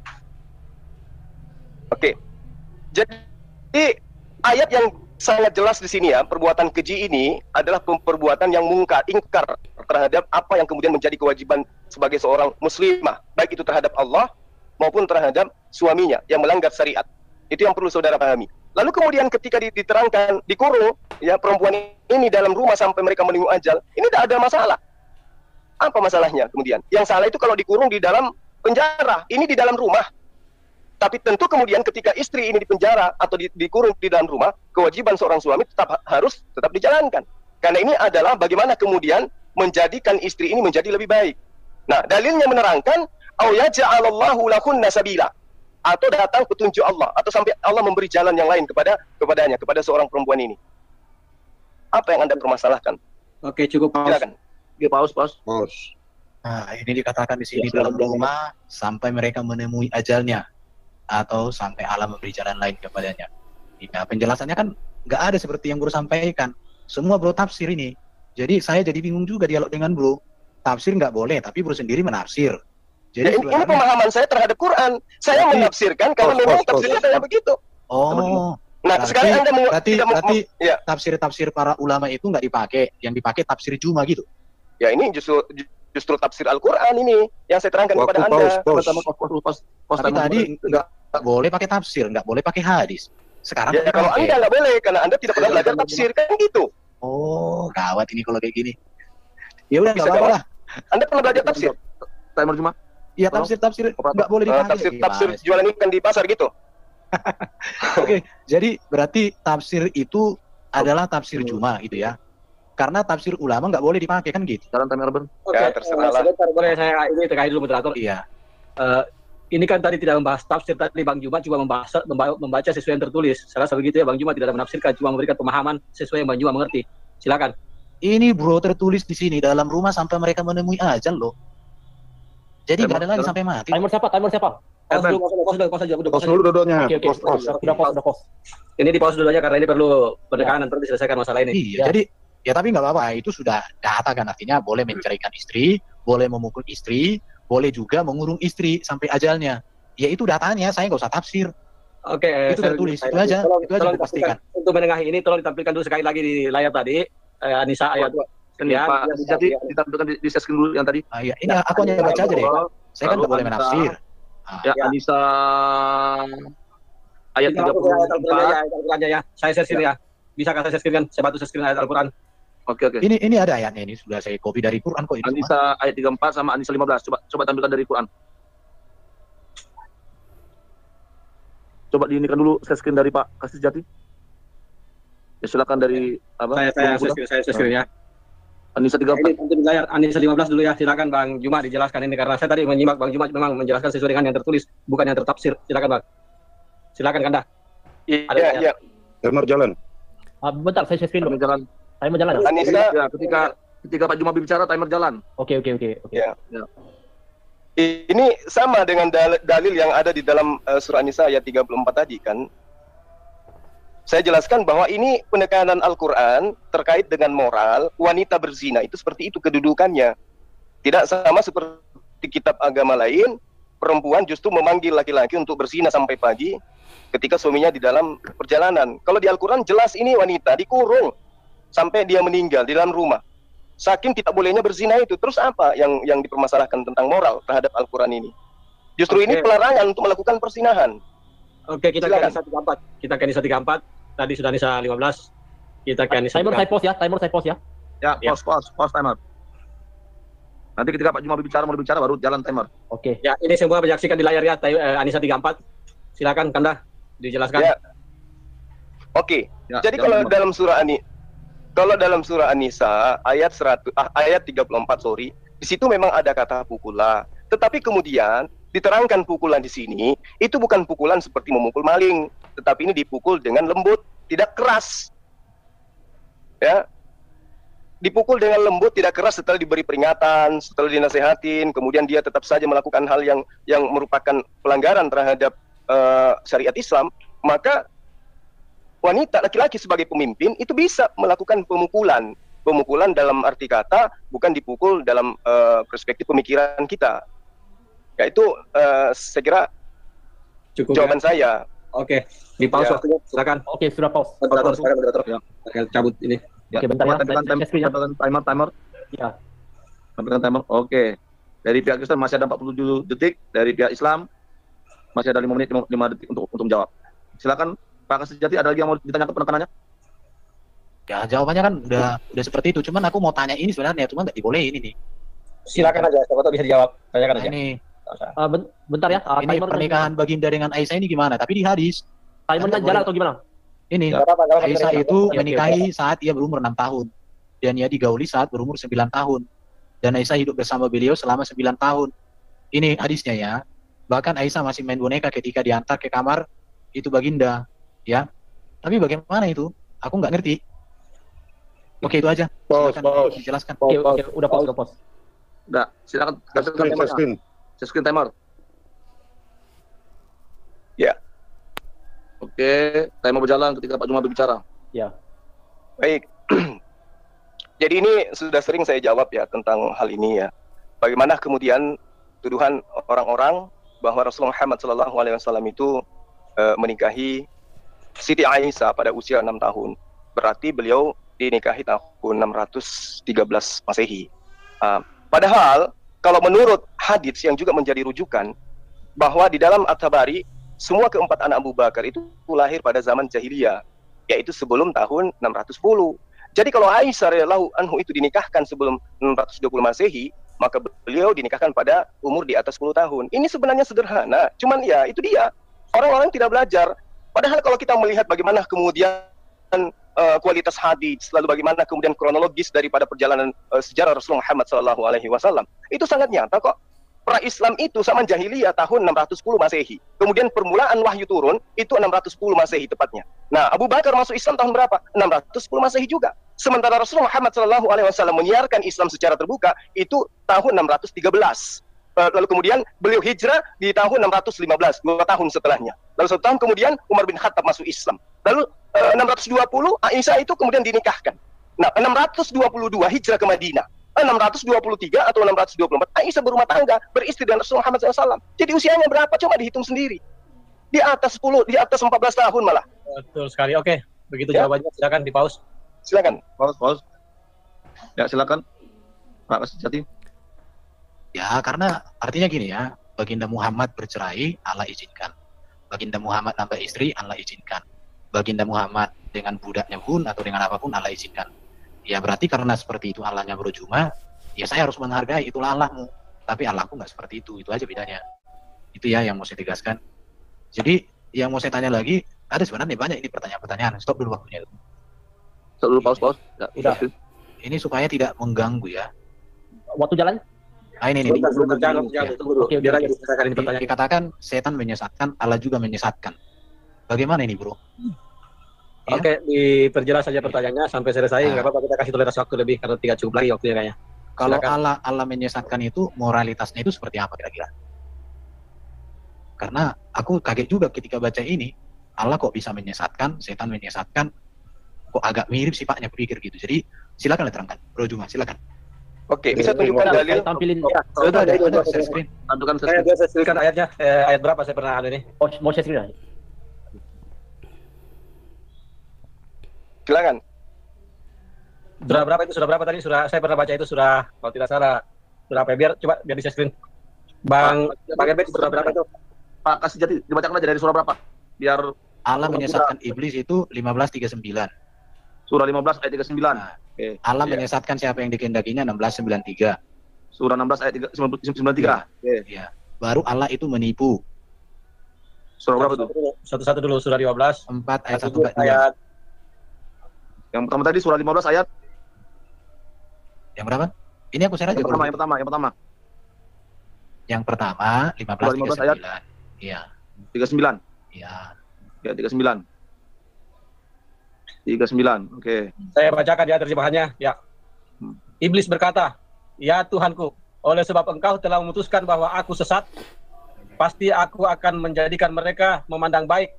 Oke. Jadi ayat yang sangat jelas di sini ya, perbuatan keji ini adalah perbuatan yang ingkar terhadap apa yang kemudian menjadi kewajiban sebagai seorang muslimah, baik itu terhadap Allah maupun terhadap suaminya yang melanggar syariat. Itu yang perlu saudara pahami. Lalu kemudian ketika diterangkan dikurung ya perempuan ini dalam rumah sampai mereka menunggu ajal, ini tidak ada masalah. Apa masalahnya kemudian? Yang salah itu kalau dikurung di dalam penjara, ini di dalam rumah. Tapi tentu kemudian ketika istri ini di penjara atau dikurung di dalam rumah, kewajiban seorang suami harus tetap dijalankan. Karena ini adalah bagaimana kemudian menjadikan istri ini menjadi lebih baik. Nah, dalilnya menerangkan au yaj'alallahu lakunna sabila, atau datang petunjuk Allah, atau sampai Allah memberi jalan yang lain kepadanya, kepada seorang perempuan ini. Apa yang Anda permasalahkan? Oke, cukup pause. Silakan. Oke, pause. Nah, ini dikatakan di sini dalam rumah sampai mereka menemui ajalnya atau sampai Allah memberi jalan lain kepadanya. Nah, penjelasannya kan nggak ada seperti yang bro sampaikan. Semua bro tafsir ini. Jadi saya jadi bingung juga dialog dengan bro. Tafsir nggak boleh, tapi bro sendiri menafsir. Jadi ini pemahaman saya terhadap Quran. Saya menafsirkan kalau memang tafsirnya kayak begitu. Oh. Nah, sekarang Anda berarti ya. Tafsir-tafsir para ulama itu nggak dipakai, yang dipakai tafsir Juma gitu. Ya, ini justru tafsir Al-Quran ini yang saya terangkan kepada Anda. Tapi tadi nggak boleh pakai tafsir, nggak boleh pakai hadis. Sekarang ya, kalau Anda nggak boleh karena Anda tidak pernah belajar tafsir kan gitu. Oh, gawat ini kalau kayak gini. Ya udah nggak apa-apa lah. Anda pernah belajar tafsir? Timer Juma. Iya, tafsir nggak boleh dipakai. Tafsir jualan ikan di pasar gitu. Oke, jadi berarti tafsir itu adalah tafsir Juma gitu ya. Karena tafsir ulama nggak boleh dipakai kan gitu. Jalan timer Ben. Ya, terserah lah. Sebentar, boleh saya ini terkait dulu moderator. Iya. Ini kan tadi tidak membahas tafsir, tadi Bang Juma cuma membaca sesuai yang tertulis. Saya rasa begitu ya, Bang Juma tidak menafsirkan, cuma memberikan pemahaman sesuai yang Bang Juma mengerti. Silakan. Ini bro tertulis di sini dalam rumah sampai mereka menemui ajal loh. Jadi nggak ada lagi sampai mati. Timer siapa? Pause Dulu dua-duanya. Oke. Udah pause. Ini di pause dulu aja karena ini perlu penekanan terus diselesaikan masalah ini. Iya, jadi ya tapi nggak apa-apa, itu sudah data kan, artinya boleh menceraikan istri, boleh memukul istri, boleh juga mengurung istri sampai ajalnya. Ya itu datanya, saya nggak usah tafsir. Oke, Itu tertulis, itu aja dipastikan. Untuk menengahi ini tolong ditampilkan dulu sekali lagi di layar tadi Anissa ayat Ini Pak Sejati ditampilkan di share screen dulu yang tadi. Iya, ini aku hanya baca aja deh. Saya kan nggak boleh menafsir. Ya, Anissa ayat 34. Al-Qur'annya ya. Saya share screen ya. Bisa saya share screen kan? Saya bantu share screen ayat Al-Qur'an. Oke. Ini ada ayatnya, ini sudah saya copy dari Quran kok ini. Anissa ayat 34 sama Anissa 15. Coba tampilkan dari Quran. Coba diinikan dulu share screen dari Pak Kasih Jati. Ya silakan dari apa? Saya share screen ya. Anissa 34. Ini untuk layar Anissa 15 dulu ya. Silakan Bang Juma dijelaskan ini karena saya tadi menyimak Bang Juma memang menjelaskan sesuai dengan yang tertulis, bukan yang tertafsir. Silakan Bang. Silakan Kanda. Iya. Timer jalan. Bentar, saya share screen dulu. Jalan. Timer jalan ya? Anissa, Ya, ketika Pak Juma bicara timer jalan. Oke. ya. Ini sama dengan dalil yang ada di dalam surah An-Nisa ayat 34 tadi kan. Saya jelaskan bahwa ini penekanan Al-Quran terkait dengan moral wanita berzina itu seperti itu kedudukannya. Tidak sama seperti kitab agama lain, perempuan justru memanggil laki-laki untuk berzina sampai pagi ketika suaminya di dalam perjalanan. Kalau di Al-Quran jelas ini wanita dikurung sampai dia meninggal di dalam rumah. Saking tidak bolehnya berzina itu. Terus apa yang dipermasalahkan tentang moral terhadap Al-Quran ini? Justru ini pelarangan untuk melakukan persinahan. Oke, kita ke Anissa 34. Kita ke Anissa 34. Tadi sudah Anissa 15. Kita ke Anissa Timer saya pause ya. Ya, pause timer. Nanti ketika Pak Juma mau berbicara baru jalan timer. Oke. Ya, ini semua menyaksikan di layar ya Anissa 34. Silakan Kanda dijelaskan. Ya. Oke. Ya, Jadi kalau dalam surah An-Nisa ayat 34 di situ memang ada kata pukula. Tetapi kemudian diterangkan pukulan di sini itu bukan pukulan seperti memukul maling, tetapi ini dipukul dengan lembut, tidak keras. Ya. Dipukul dengan lembut, tidak keras setelah diberi peringatan, setelah dinasehatin, kemudian dia tetap saja melakukan hal yang merupakan pelanggaran terhadap syariat Islam, maka wanita laki-laki sebagai pemimpin itu bisa melakukan pemukulan dalam arti kata bukan dipukul dalam perspektif pemikiran kita. Ya itu saya kira Cukup jawaban saya. Oke, di pause Ya. waktunya. Silakan. Oke, sudah pause. Moderator ya. Cabut ini. Ya, Oke, bentar ya. tampilkan timer. Ya. Tampilkan timer. Oke. Dari pihak Kristen masih ada 47 detik, dari pihak Islam masih ada 5 menit 5 detik untuk menjawab. Silakan Pak Sejati, ada lagi yang mau ditanyakan penekanannya? Ya jawabannya kan udah seperti itu. Cuman aku mau tanya ini sebenarnya, cuma nggak dibolehin ini. Silakan aja, siapa tahu bisa dijawab. Tanyakan Nah, aja. ini Bentar ya. ini Timer pernikahan Baginda dengan Aisyah ini gimana? Tapi di hadis timernya jalan atau gimana? ini Aisyah itu menikahi saat ia berumur 6 tahun dan ia digauli saat berumur 9 tahun dan Aisyah hidup bersama beliau selama 9 tahun. Ini hadisnya ya. Bahkan Aisyah masih main boneka ketika diantar ke kamar itu Baginda, ya. Tapi bagaimana itu? Aku nggak ngerti. Oke, itu aja. Pause. Dijelaskan. Oke, udah pause. Udah, silakan Share screen. screen timer. Ya. Oke, timer berjalan ketika Pak Juma berbicara. Ya. Baik. Jadi ini sudah sering saya jawab ya tentang hal ini ya. Bagaimana kemudian tuduhan orang-orang bahwa Rasulullah Muhammad SAW itu menikahi Siti Aisyah pada usia 6 tahun. Berarti beliau dinikahi tahun 613 Masehi. Padahal kalau menurut hadits yang juga menjadi rujukan bahwa di dalam At-Tabari semua keempat anak Abu Bakar itu lahir pada zaman jahiliyah, yaitu sebelum tahun 610. Jadi kalau Aisyah radhiyallahu anhu itu dinikahkan sebelum 620 Masehi, maka beliau dinikahkan pada umur di atas 10 tahun. Ini sebenarnya sederhana, cuman ya itu dia. Orang-orang tidak belajar. Padahal kalau kita melihat bagaimana kemudian kualitas hadis, lalu bagaimana kemudian kronologis daripada perjalanan sejarah Rasulullah Muhammad SAW, itu sangat nyata kok. Pra-Islam itu sama jahiliyah tahun 610 Masehi. Kemudian permulaan wahyu turun itu 610 Masehi tepatnya. Nah, Abu Bakar masuk Islam tahun berapa? 610 Masehi juga. Sementara Rasulullah Muhammad SAW menyiarkan Islam secara terbuka itu tahun 613. Lalu kemudian beliau hijrah di tahun 615, 2 tahun setelahnya. Lalu 1 tahun kemudian Umar bin Khattab masuk Islam. Lalu 620 Aisyah itu kemudian dinikahkan. Nah, 622 hijrah ke Madinah. 623 atau 624 Aisyah berumah tangga, beristri dengan Rasulullah Muhammad SAW. Jadi usianya berapa? Coba dihitung sendiri. di atas 10, di atas 14 tahun malah. Betul sekali. Oke, begitu Ya. jawabannya. Silakan di pause. Silakan. Pause. Ya silakan Pak Kasijati. Ya, karena artinya gini ya, Baginda Muhammad bercerai, Allah izinkan. Baginda Muhammad nambah istri, Allah izinkan. Baginda Muhammad dengan budaknya pun atau dengan apapun Allah izinkan. Ya berarti karena seperti itu Allahnya berjuma, ya saya harus menghargai, itulah Allahmu. Tapi Allahku nggak seperti itu aja bedanya. Itu ya yang mau saya tegaskan. Jadi yang mau saya tanya lagi, ada sebenarnya banyak ini pertanyaan-pertanyaan. Stop dulu waktunya. Stop dulu, pause. Ya, Udah. Ini supaya tidak mengganggu ya. Waktu jalan? Nah ini. Jangan, tunggu dulu. Oke, Biar oke. aja diselesaikan ini pertanyaan. Dikatakan setan menyesatkan, Allah juga menyesatkan. Bagaimana ini bro? Ya. Oke, diperjelas saja pertanyaannya sampai selesai. Nah. Nggak apa-apa, kita kasih toleransi waktu lebih karena 3 cukup lagi waktunya kayaknya. Kalau Silakan. Allah menyesatkan itu, moralitasnya itu seperti apa kira-kira? Karena aku kaget juga ketika baca ini, Allah kok bisa menyesatkan, setan menyesatkan, kok agak mirip sifatnya berpikir gitu. Jadi silakan diterangkan, Bro Juma, silakan. Oke, bisa tunjukkan Saya dalil. tampilin Sudah Ada share screen. Tentukan Saya selesaikan ayatnya. Ayat berapa saya pernah ini? mau share screen. Silakan. Surah berapa itu? Surah berapa tadi? Surah saya pernah baca itu surah kalau tidak salah surah apa? Biar coba biar di share screen. Bang Herbert, surah berapa itu? Pak Kasijati, dibacakan aja dari surah berapa? Biar Allah menyesatkan iblis itu 15:39. surah 15 ayat 39. Nah, Oke. Allah Iya. menyesatkan siapa yang dikehendakinya 16:93. Surah 16 ayat 93. Oke. Ya. Baru Allah itu menipu. Surah berapa tuh? Satu-satu dulu surah 15. 4 ayat 1 Ayat Yang pertama tadi surah 15 ayat Yang berapa? Ini aku share aja. yang Bro. pertama. Yang pertama 15:39. ayat. Iya. 39. Iya. Ya, 39. 39. Oke. saya bacakan ya terjemahannya. Ya. Iblis berkata, "Ya Tuhanku, oleh sebab Engkau telah memutuskan bahwa aku sesat, pasti aku akan menjadikan mereka memandang baik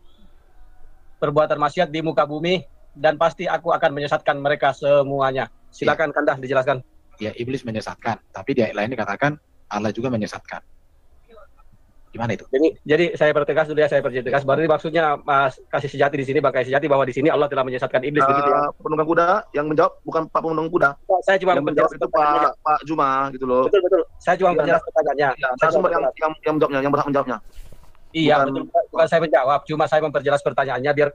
perbuatan maksiat di muka bumi, dan pasti aku akan menyesatkan mereka semuanya." Silakan Kandah dijelaskan. Ya, iblis menyesatkan, tapi di ayat lain dikatakan Allah juga menyesatkan. Gimana itu? Jadi saya pertegas dulu ya, saya pertegas. Berarti maksudnya Mas Kasih Sejati di sini, Bang Kasih Sejati, bahwa di sini Allah telah menyesatkan iblis begitu ya. Penunggang kuda yang menjawab bukan Pak penunggang kuda. Saya cuma Yang menjawab itu Pak Juma gitu loh. Betul. Saya cuma menjelaskan pertanyaannya. Ya, narasumber yang menjawabnya, yang berhak menjawabnya. Iya, bukan- betul. Bukan saya menjawab, cuma saya memperjelas pertanyaannya biar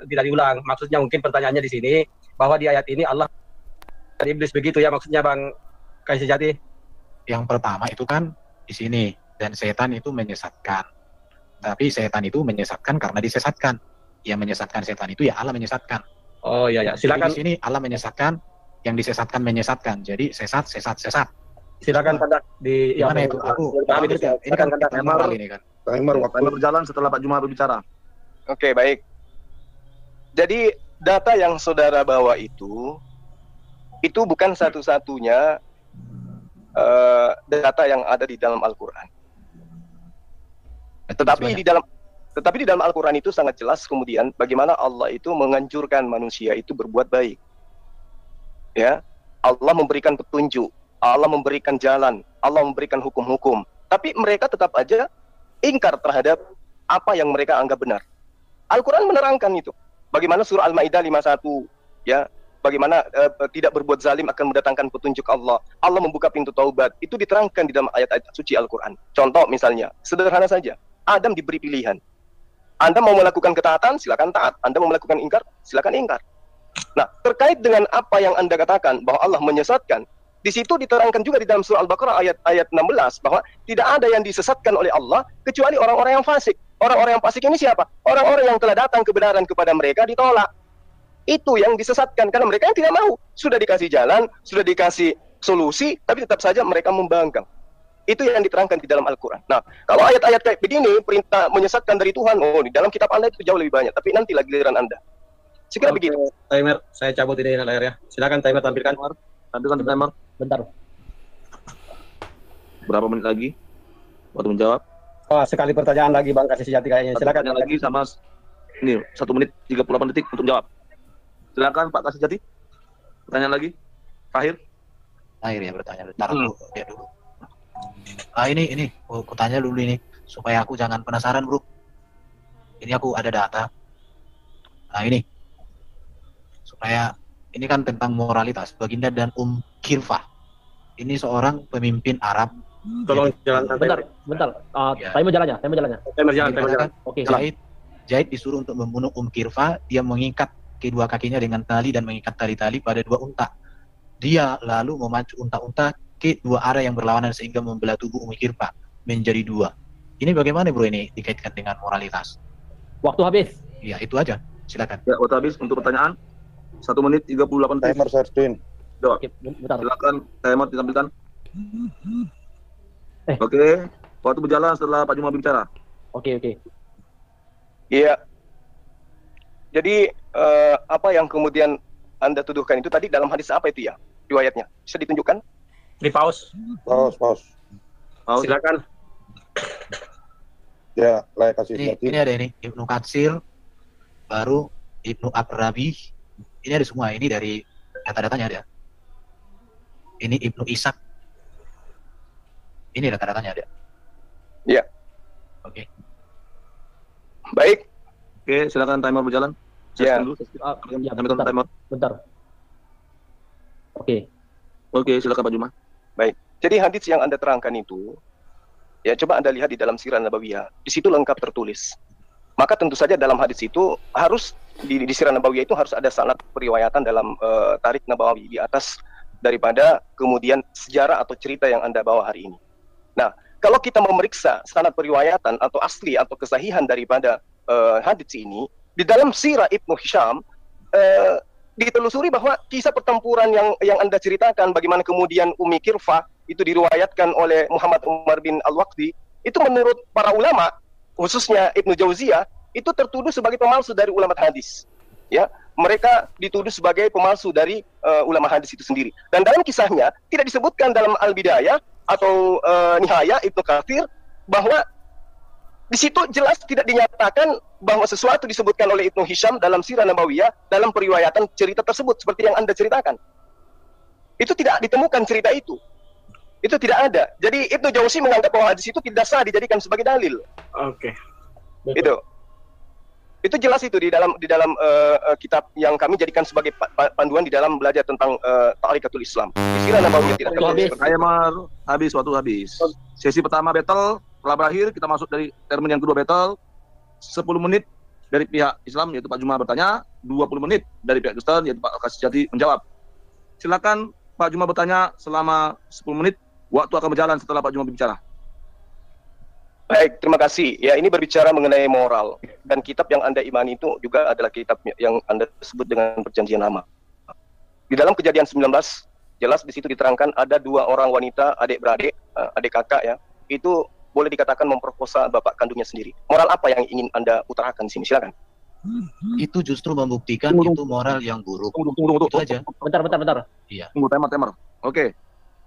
tidak diulang. Maksudnya mungkin pertanyaannya di sini bahwa di ayat ini Allah dan iblis begitu ya maksudnya Bang Kasih Sejati. Yang pertama itu kan di sini, dan setan itu menyesatkan. Tapi setan itu menyesatkan karena disesatkan. Yang menyesatkan setan itu ya Allah menyesatkan. Oh iya ya, Jadi silakan di sini Allah menyesatkan, yang disesatkan menyesatkan. Jadi sesat. silakan Kandah di Gimana itu? Aku paham itu. ini kan Silakan Kandah. kita moral ini kan. Timer waktu. Timer berjalan setelah Pak Juma berbicara. Oke, baik. Jadi data yang saudara bawa itu bukan satu-satunya data yang ada di dalam Al-Quran. Tetapi di dalam Al-Quran itu sangat jelas kemudian bagaimana Allah itu menganjurkan manusia itu berbuat baik. Ya, Allah memberikan petunjuk, Allah memberikan jalan, Allah memberikan hukum-hukum. Tapi mereka tetap aja ingkar terhadap apa yang mereka anggap benar. Al-Quran menerangkan itu. Bagaimana surah Al-Maidah 51, ya, bagaimana tidak berbuat zalim akan mendatangkan petunjuk Allah. Allah membuka pintu taubat. Itu diterangkan di dalam ayat-ayat suci Al-Quran. Contoh misalnya, sederhana saja. Adam diberi pilihan. Anda mau melakukan ketaatan, silakan taat. Anda mau melakukan ingkar, silakan ingkar. Nah, terkait dengan apa yang Anda katakan bahwa Allah menyesatkan, di situ diterangkan juga di dalam surah Al-Baqarah ayat 16 bahwa tidak ada yang disesatkan oleh Allah kecuali orang-orang yang fasik. Orang-orang yang fasik ini siapa? Orang-orang yang telah datang kebenaran kepada mereka ditolak. Itu yang disesatkan karena mereka yang tidak mau. Sudah dikasih jalan, sudah dikasih solusi, tapi tetap saja mereka membangkang. Itu yang diterangkan di dalam Al-Quran. Nah, kalau ayat-ayat kayak begini, perintah menyesatkan dari Tuhan, di dalam kitab Anda itu jauh lebih banyak. Tapi nantilah giliran Anda. Sekira begitu. Timer, saya cabut ini layarnya. Silakan timer tampilkan. Tampilkan timer. Bentar. Berapa menit lagi? Waktu menjawab. Oh, sekali pertanyaan lagi Bang Kasih Sejati kayaknya. Satu Silakan. pertanyaan lagi sama ini 1 menit 38 detik untuk jawab. Silakan Pak Kasijati. Pertanyaan lagi. Terakhir. Akhir ya bertanya. Bentar dulu, lihat dulu. Ini. Aku tanya dulu ini supaya aku jangan penasaran, Bro. Ini aku ada data. Nah ini, supaya ini kan tentang moralitas. Baginda dan Kirfah. Ini seorang pemimpin Arab. Tolong Jadi, jalankan. Bentar. Ya. Timer jalannya. Timer jalan. Oke. Zaid disuruh untuk membunuh Kirfah. Dia mengikat kedua kakinya dengan tali dan mengikat tali-tali pada dua unta. Dia lalu memacu unta-unta ke dua arah yang berlawanan sehingga membelah tubuh Kirfah menjadi dua. Ini bagaimana bro ini dikaitkan dengan moralitas? Waktu habis. Ya itu aja. Silakan. Ya, waktu habis untuk pertanyaan. 1 menit 38 detik. Timer share screen. Oke, bentar. Silakan timer ditampilkan. Eh. Oke, waktu berjalan setelah Pak Juma bicara. Oke. Iya. Jadi apa yang kemudian Anda tuduhkan itu tadi dalam hadis apa itu ya? Riwayatnya bisa ditunjukkan? Di pause. Pause. Silakan. Ya, layak kasih Ini ada ini Ibnu Katsir, baru Ibnu Abrabi. Ini ada semua. Ini dari data-datanya ada. Ini Ibnu Ishaq. Ini data-datanya ada. Iya. Oke. Baik. Oke, silakan timer berjalan. Ya. Bentar. Oke, silakan Pak Juma. Baik. Jadi hadis yang Anda terangkan itu, ya coba Anda lihat di dalam Sirah Nabawiyah. Di situ lengkap tertulis. Maka tentu saja dalam hadis itu harus di Sirah Nabawiyah itu harus ada sanad periwayatan dalam Tarikh Nabawi di atas daripada kemudian sejarah atau cerita yang Anda bawa hari ini. Nah, kalau kita memeriksa sanad periwayatan atau asli atau kesahihan daripada hadis ini, di dalam Sirah Ibnu Hisham ditelusuri bahwa kisah pertempuran yang Anda ceritakan, bagaimana kemudian Umi Kirfah itu diriwayatkan oleh Muhammad Umar bin Al-Waqdi, itu menurut para ulama, khususnya Ibnu Jauziyah, itu tertuduh sebagai pemalsu dari ulama hadis. Ya, mereka dituduh sebagai pemalsu dari ulama hadis itu sendiri. Dan dalam kisahnya tidak disebutkan dalam Al-Bidayah atau Nihayah Ibnu Katsir bahwa di situ jelas tidak dinyatakan bahwa sesuatu disebutkan oleh Ibnu Hisham dalam Sirah Nabawiyah dalam periwayatan cerita tersebut seperti yang Anda ceritakan. Itu tidak ditemukan cerita itu. Itu tidak ada. Jadi Ibnu Jauzi menganggap bahwa hadis itu tidak sah dijadikan sebagai dalil. Oke. Itu jelas itu di dalam kitab yang kami jadikan sebagai panduan di dalam belajar tentang Tarikatul Islam. Di Sirah Nabawiyah tidak tertulis. Timer habis, waktu habis. Sesi pertama battle telah berakhir, kita masuk dari termin yang kedua battle. 10 menit dari pihak Islam yaitu Pak Juma bertanya, 20 menit dari pihak Kristen yaitu Pak Kasijati menjawab. Silakan Pak Juma bertanya selama 10 menit, waktu akan berjalan setelah Pak Juma berbicara. Baik, terima kasih. Ya, ini berbicara mengenai moral. Dan kitab yang Anda imani itu juga adalah kitab yang Anda sebut dengan Perjanjian Lama. Di dalam Kejadian 19, jelas di situ diterangkan ada 2 orang wanita, adik-beradik, adik kakak ya, itu boleh dikatakan memperkosa bapak kandungnya sendiri. Moral apa yang ingin Anda utarakan di sini? Silakan. Itu justru membuktikan itu moral yang buruk. Tunggu. Itu aja. Bentar. Iya. Tunggu, timer. Oke.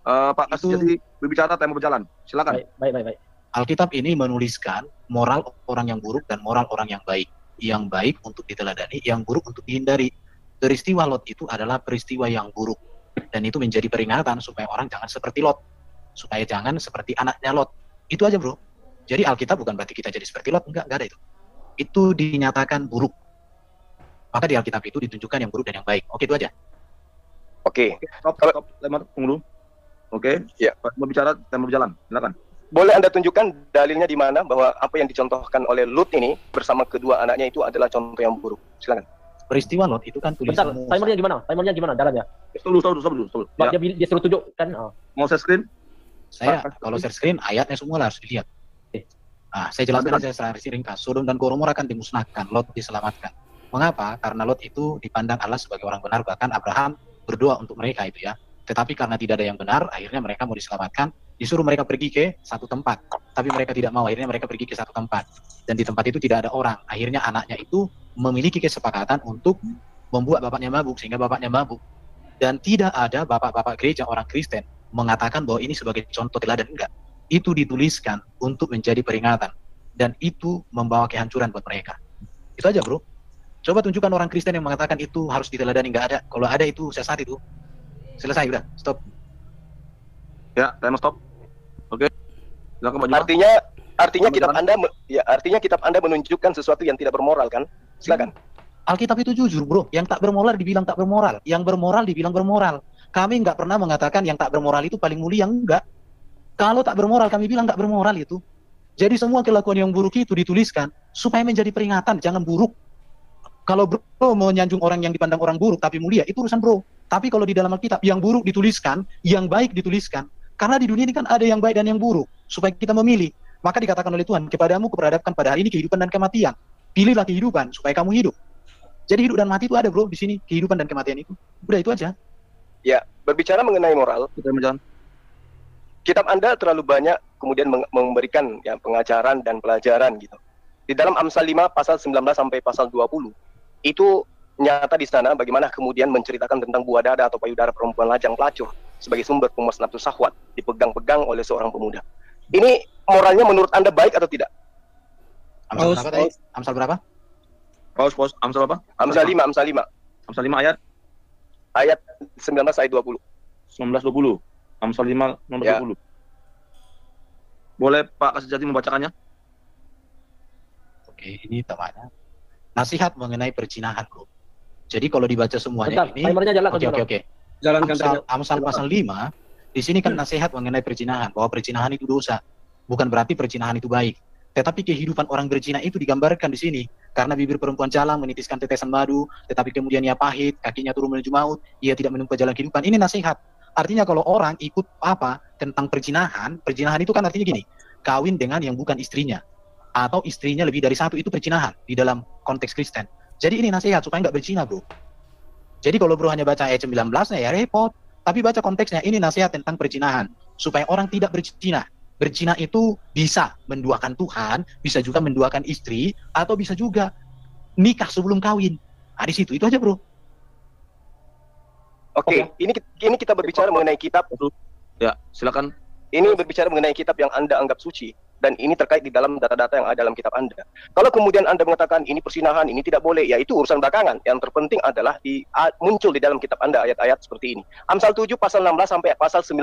Pak Kasijati berbicara, timer berjalan. Silakan. Baik. Alkitab ini menuliskan moral orang yang buruk dan moral orang yang baik. Yang baik untuk diteladani, yang buruk untuk dihindari. Peristiwa Lot itu adalah peristiwa yang buruk. Dan itu menjadi peringatan supaya orang jangan seperti Lot. Supaya jangan seperti anaknya Lot. Itu aja bro. Jadi Alkitab bukan berarti kita jadi seperti Lot. Enggak ada itu. Itu dinyatakan buruk. Maka di Alkitab itu ditunjukkan yang buruk dan yang baik. Oke, itu aja. Oke. Stop. Timer, tunggu dulu. Oke. Ya. Pak mau bicara, timer berjalan. Silakan. Boleh Anda tunjukkan dalilnya di mana bahwa apa yang dicontohkan oleh Lut ini bersama kedua anaknya itu adalah contoh yang buruk. Silakan. Peristiwa Lot itu kan tulisan. Bentar, timernya gimana? Jalannya. Tunggu. Ya. Dia suruh tunjukkan. Mau share screen? Saya kalau share screen ayatnya semua harus dilihat. Nah, saya jelaskan aja secara ringkas. Sodom dan Gomora akan dimusnahkan, Lot diselamatkan. Mengapa? Karena Lot itu dipandang Allah sebagai orang benar, bahkan Abraham berdoa untuk mereka itu ya. Tetapi karena tidak ada yang benar, akhirnya mereka mau diselamatkan, disuruh mereka pergi ke satu tempat. Tapi mereka tidak mau, akhirnya mereka pergi ke satu tempat. Dan di tempat itu tidak ada orang. Akhirnya anaknya itu memiliki kesepakatan untuk membuat bapaknya mabuk, sehingga bapaknya mabuk. Dan tidak ada bapak-bapak gereja orang Kristen mengatakan bahwa ini sebagai contoh teladan, enggak. Itu dituliskan untuk menjadi peringatan. Dan itu membawa kehancuran buat mereka. Itu aja bro. Coba tunjukkan orang Kristen yang mengatakan itu harus diteladani, enggak ada. Kalau ada itu sesat itu. Selesai, udah, stop. Ya, timer stop. Oke. Silakan Pak Juma. Artinya Artinya kitab Anda menunjukkan sesuatu yang tidak bermoral kan? Silakan. Alkitab itu jujur, bro. Yang tak bermoral dibilang tak bermoral, yang bermoral dibilang bermoral. Kami nggak pernah mengatakan yang tak bermoral itu paling mulia, enggak. Kalau tak bermoral kami bilang nggak bermoral itu. Jadi semua kelakuan yang buruk itu dituliskan supaya menjadi peringatan, jangan buruk. Kalau bro mau nyanjung orang yang dipandang orang buruk tapi mulia, itu urusan bro. Tapi kalau di dalam Alkitab yang buruk dituliskan, yang baik dituliskan. Karena di dunia ini kan ada yang baik dan yang buruk, supaya kita memilih. Maka dikatakan oleh Tuhan, kepadamu kuperhadapkan pada hari ini kehidupan dan kematian. Pilihlah kehidupan supaya kamu hidup. Jadi hidup dan mati itu ada bro di sini, kehidupan dan kematian itu. Udah itu aja. Ya, berbicara mengenai moral, kitab Anda terlalu banyak kemudian memberikan ya pengajaran dan pelajaran gitu. Di dalam Amsal 5 pasal 19 sampai pasal 20 itu nyata di sana bagaimana kemudian menceritakan tentang buah dada atau payudara perempuan lajang pelacur sebagai sumber pemuas nafsu syahwat dipegang-pegang oleh seorang pemuda. Ini moralnya menurut Anda baik atau tidak? Amsal berapa tadi? Amsal berapa? Paus, Amsal apa? Amsal 5. Amsal 5 ayat? Ayat 19 ayat 20. 19-20. Amsal 5, 19-20. Boleh Pak Kasih Jati membacakannya? Oke, ini namanya nasihat mengenai perzinahan, bro. Jadi kalau dibaca semuanya ini, timernya jalan. Oke. Jalankan Amsal pasal 5, di sini kan nasihat mengenai perzinahan, bahwa perzinahan itu dosa. Bukan berarti perzinahan itu baik. Tetapi kehidupan orang berzina itu digambarkan di sini. Karena bibir perempuan jalang menitiskan tetesan madu, tetapi kemudian ia pahit, kakinya turun menuju maut, ia tidak menempuh jalan kehidupan. Ini nasihat. Artinya kalau orang ikut tentang perzinahan itu kan artinya gini, kawin dengan yang bukan istrinya. Atau istrinya lebih dari satu, itu perzinahan di dalam konteks Kristen. Jadi ini nasihat supaya nggak berzina, bro. Jadi kalau bro hanya baca ayat 19 ya repot. Tapi baca konteksnya, ini nasihat tentang perzinahan. Supaya orang tidak berzina. Berzina itu bisa menduakan Tuhan, bisa juga menduakan istri, atau bisa juga nikah sebelum kawin. Nah, di situ itu aja, bro. Oke, ini kita berbicara mengenai kitab. Ya, silakan. Ini berbicara mengenai kitab yang Anda anggap suci, dan ini terkait di dalam data-data yang ada dalam kitab Anda. Kalau kemudian Anda mengatakan ini persinahan, ini tidak boleh, ya itu urusan belakangan. Yang terpenting adalah muncul di dalam kitab Anda ayat-ayat seperti ini. Amsal 7 pasal 16 sampai pasal 19.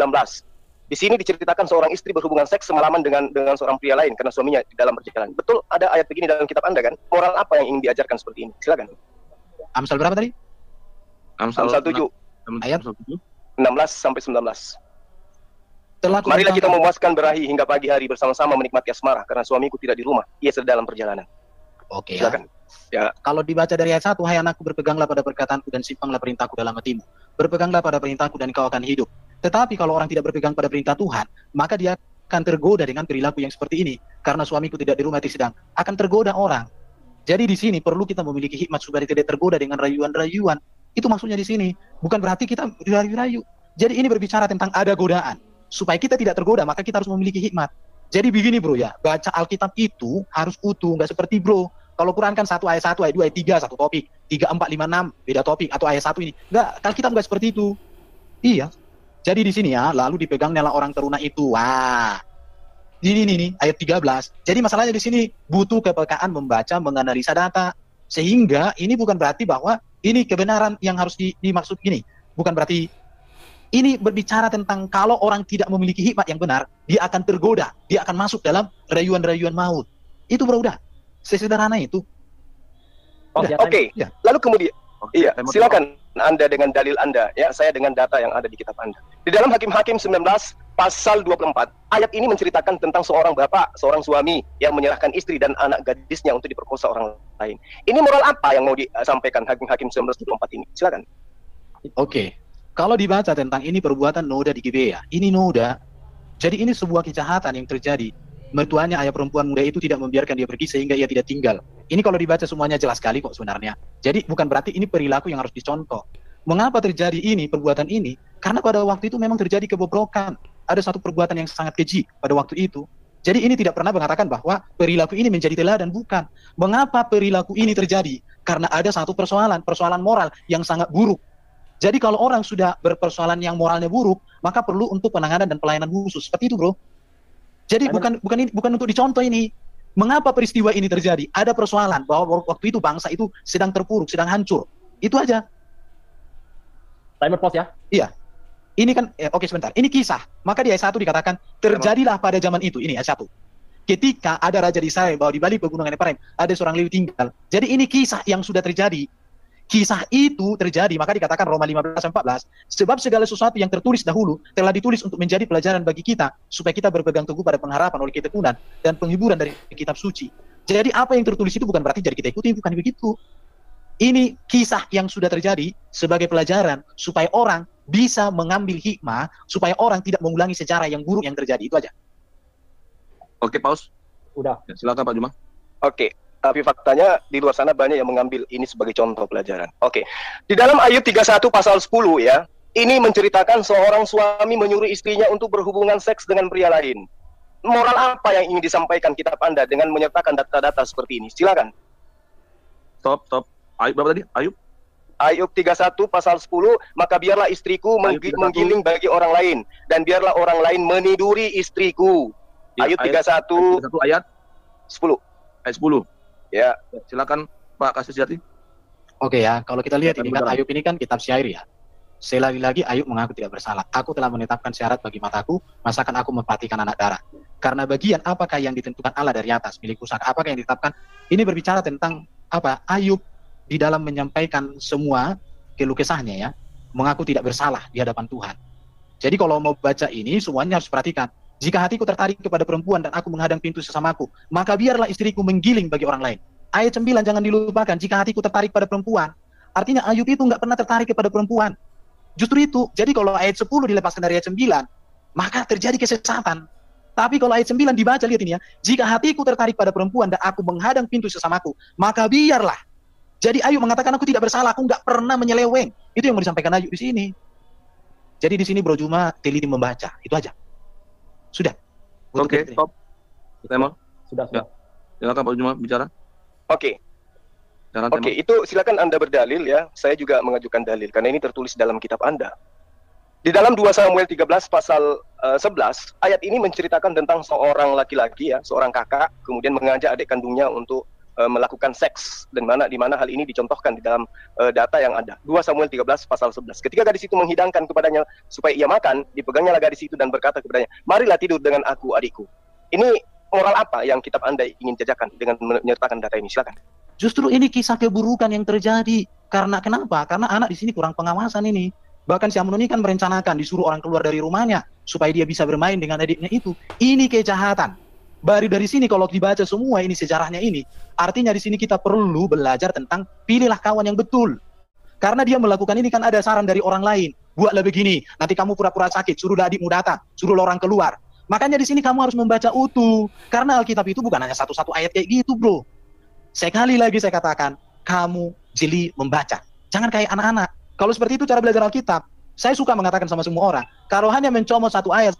Di sini diceritakan seorang istri berhubungan seks semalaman dengan seorang pria lain karena suaminya di dalam perjalanan. Betul ada ayat begini dalam kitab Anda kan? Moral apa yang ingin diajarkan seperti ini? Silakan. Amsal berapa tadi? Amsal 7 ayat 16 sampai 19. Marilah kita memuaskan berahi hingga pagi hari bersama-sama menikmati asmara karena suamiku tidak di rumah, ia sedang dalam perjalanan. Oke, silakan. Ya. Kalau dibaca dari ayat 1, hai anakku, berpeganglah pada perkataanku dan simpanglah perintahku dalam hatimu. Berpeganglah pada perintahku dan kau akan hidup. Tetapi kalau orang tidak berpegang pada perintah Tuhan, maka dia akan tergoda dengan perilaku yang seperti ini. Karena suamiku tidak di rumah, sedang akan tergoda orang. Jadi di sini perlu kita memiliki hikmat supaya tidak tergoda dengan rayuan-rayuan. Itu maksudnya di sini. Bukan berarti kita rayu-rayu. Jadi ini berbicara tentang ada godaan. Supaya kita tidak tergoda, maka kita harus memiliki hikmat. Jadi begini bro ya, baca Alkitab itu harus utuh, nggak seperti bro. Kalau Quran kan 1 ayat 1, ayat 2, ayat 3, satu topik. 3, 4, 5, 6, beda topik. Atau ayat 1 ini. Nggak, Alkitab nggak seperti itu. Iya. Jadi di sini ya, lalu dipegang nyala orang teruna itu. Wah, ini ayat 13. Jadi masalahnya di sini butuh kepekaan membaca, menganalisa data. Sehingga ini bukan berarti bahwa ini kebenaran yang harus dimaksud gini. Bukan berarti ini berbicara tentang kalau orang tidak memiliki hikmat yang benar, dia akan tergoda, dia akan masuk dalam rayuan-rayuan maut. Itu bro, udah. Sesederhana itu. Oke. Ya. Lalu kemudian, iya, silakan Anda dengan dalil Anda, ya, saya dengan data yang ada di kitab Anda. Di dalam Hakim-Hakim 19 pasal 24, ayat ini menceritakan tentang seorang bapak, seorang suami yang menyerahkan istri dan anak gadisnya untuk diperkosa orang lain. Ini moral apa yang mau disampaikan Hakim-Hakim 19:24 ini? Silakan. Oke. Kalau dibaca tentang ini perbuatan noda di Gibea, ini noda. Jadi ini sebuah kejahatan yang terjadi. Mertuanya ayah perempuan muda itu tidak membiarkan dia pergi sehingga ia tidak tinggal. Ini kalau dibaca semuanya jelas sekali kok sebenarnya. Jadi bukan berarti ini perilaku yang harus dicontoh. Mengapa terjadi ini, perbuatan ini? Karena pada waktu itu memang terjadi kebobrokan. Ada satu perbuatan yang sangat keji pada waktu itu. Jadi ini tidak pernah mengatakan bahwa perilaku ini menjadi teladan, bukan. Mengapa perilaku ini terjadi? Karena ada satu persoalan moral yang sangat buruk. Jadi kalau orang sudah berpersoalan yang moralnya buruk, maka perlu untuk penanganan dan pelayanan khusus. Seperti itu, bro. Jadi bukan untuk dicontoh ini. Mengapa peristiwa ini terjadi? Ada persoalan bahwa waktu itu bangsa itu sedang terpuruk, sedang hancur. Itu aja. Timer pause ya. Iya. Ini kan, oke sebentar. Ini kisah. Maka di ayat 1 dikatakan, terjadilah pada zaman itu. Ini ayat 1. ketika ada raja di Israel bahwa di balik pegunungan Efraim ada seorang Lewi tinggal. Jadi ini kisah yang sudah terjadi. Kisah itu terjadi, maka dikatakan Roma 15:14, sebab segala sesuatu yang tertulis dahulu telah ditulis untuk menjadi pelajaran bagi kita, supaya kita berpegang teguh pada pengharapan oleh ketekunan dan penghiburan dari kitab suci. Jadi apa yang tertulis itu bukan berarti jadi kita ikuti, bukan begitu. Ini kisah yang sudah terjadi sebagai pelajaran supaya orang bisa mengambil hikmah, supaya orang tidak mengulangi sejarah yang buruk yang terjadi. Itu aja. Oke, pause. Udah. Ya, silakan Pak Juma. Oke, tapi faktanya di luar sana banyak yang mengambil ini sebagai contoh pelajaran. Oke, di dalam ayat 31 pasal 10 ya, ini menceritakan seorang suami menyuruh istrinya untuk berhubungan seks dengan pria lain. Moral apa yang ingin disampaikan kitab Anda dengan menyertakan data-data seperti ini? Silakan. Stop. Ayub berapa tadi? Ayub 31 pasal 10, maka biarlah istriku menggiling bagi orang lain, dan biarlah orang lain meniduri istriku. Ya, Ayub 31 ayat 10. Ayat 10. Ya. Silakan Pak Kasih Sejati. Oke ya, kalau kita lihat ini kan Benar. Ayub ini kan kitab syair ya. Sekali lagi Ayub mengaku tidak bersalah. Aku telah menetapkan syarat bagi mataku, masakan aku memperhatikan anak darah. Karena bagian apakah yang ditentukan Allah dari atas, milik pusaka, apakah yang ditetapkan, ini berbicara tentang apa? Ayub di dalam menyampaikan semua keluh kesahnya ya, mengaku tidak bersalah di hadapan Tuhan. Jadi kalau mau baca ini, semuanya harus perhatikan. Jika hatiku tertarik kepada perempuan dan aku menghadang pintu sesamaku, maka biarlah istriku menggiling bagi orang lain. Ayat 9 jangan dilupakan, jika hatiku tertarik pada perempuan, artinya Ayub itu nggak pernah tertarik kepada perempuan. Justru itu, jadi kalau ayat 10 dilepaskan dari ayat 9, maka terjadi kesesatan. Tapi kalau ayat 9 dibaca, lihat ini ya, jika hatiku tertarik pada perempuan dan aku menghadang pintu sesamaku, maka biarlah. Jadi Ayub mengatakan aku tidak bersalah, aku nggak pernah menyeleweng. Itu yang mau disampaikan Ayub di sini. Jadi di sini Bro Juma teliti membaca, itu aja. Sudah. Oke, stop. Timer. Sudah. Ya. Silakan Pak Juma bicara. Oke. Oke, itu silakan Anda berdalil ya. Saya juga mengajukan dalil karena ini tertulis dalam kitab Anda. Di dalam 2 Samuel 13 pasal 11, ayat ini menceritakan tentang seorang laki-laki ya, seorang kakak kemudian mengajak adik kandungnya untuk melakukan seks, dan di mana hal ini dicontohkan di dalam data yang ada. 2 Samuel 13 pasal 11. Ketika gadis itu menghidangkan kepadanya supaya ia makan, dipegangnya gadis itu dan berkata kepadanya, "Marilah tidur dengan aku, adikku." Ini moral apa yang kitab Anda ingin jajakan dengan menyertakan data ini? Silakan. Justru ini kisah keburukan yang terjadi. Karena kenapa? Karena anak di sini kurang pengawasan ini. Bahkan si Amnon ini kan merencanakan disuruh orang keluar dari rumahnya supaya dia bisa bermain dengan adiknya itu. Ini kejahatan. Baru dari sini kalau dibaca semua ini sejarahnya ini, artinya di sini kita perlu belajar tentang pilihlah kawan yang betul. Karena dia melakukan ini kan ada saran dari orang lain. Buatlah begini, nanti kamu pura-pura sakit, suruhlah adikmu datang, suruh orang keluar. Makanya di sini kamu harus membaca utuh. Karena Alkitab itu bukan hanya satu-satu ayat kayak gitu, bro. Sekali lagi saya katakan, kamu jeli membaca. Jangan kayak anak-anak. Kalau seperti itu cara belajar Alkitab, saya suka mengatakan sama semua orang, kalau hanya mencomot satu ayat,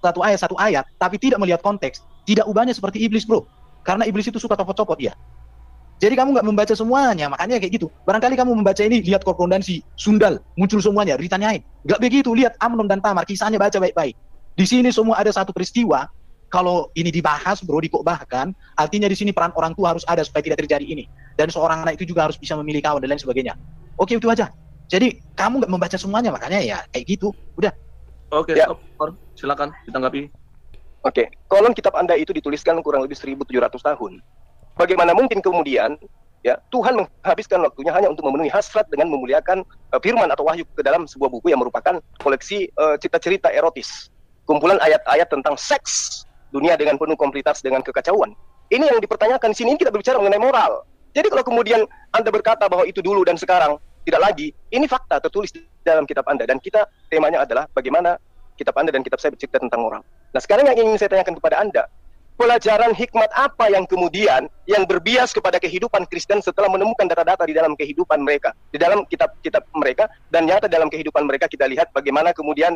tapi tidak melihat konteks, tidak ubahnya seperti iblis, bro. Karena iblis itu suka copot-copot, ya. Jadi kamu nggak membaca semuanya, makanya kayak gitu. Barangkali kamu membaca ini, lihat korespondensi, sundal, muncul semuanya, ditanyain. Nggak begitu, lihat Amnon dan Tamar, kisahnya baca baik-baik. Di sini semua ada satu peristiwa, kalau ini dibahas, bro, dikokbahkan, artinya di sini peran orang tua harus ada supaya tidak terjadi ini. Dan seorang anak itu juga harus bisa memilih kawan dan lain sebagainya. Oke, itu aja. Jadi kamu nggak membaca semuanya, makanya ya kayak gitu. Udah. Oke, ya. Stop. Silakan ditanggapi. Oke, konon kitab Anda itu dituliskan kurang lebih 1700 tahun. Bagaimana mungkin kemudian ya Tuhan menghabiskan waktunya hanya untuk memenuhi hasrat dengan memuliakan firman atau wahyu ke dalam sebuah buku yang merupakan koleksi cerita-cerita erotis, kumpulan ayat-ayat tentang seks dunia dengan penuh kompleksitas dengan kekacauan. Ini yang dipertanyakan di sini, kita berbicara mengenai moral. Jadi kalau kemudian Anda berkata bahwa itu dulu dan sekarang tidak lagi, ini fakta tertulis di dalam kitab Anda, dan kita temanya adalah bagaimana kitab Anda dan kitab saya bercerita tentang moral. Nah, sekarang yang ingin saya tanyakan kepada Anda, pelajaran hikmat apa yang kemudian yang berbias kepada kehidupan Kristen setelah menemukan data-data di dalam kehidupan mereka, di dalam kitab-kitab mereka, dan nyata dalam kehidupan mereka kita lihat bagaimana kemudian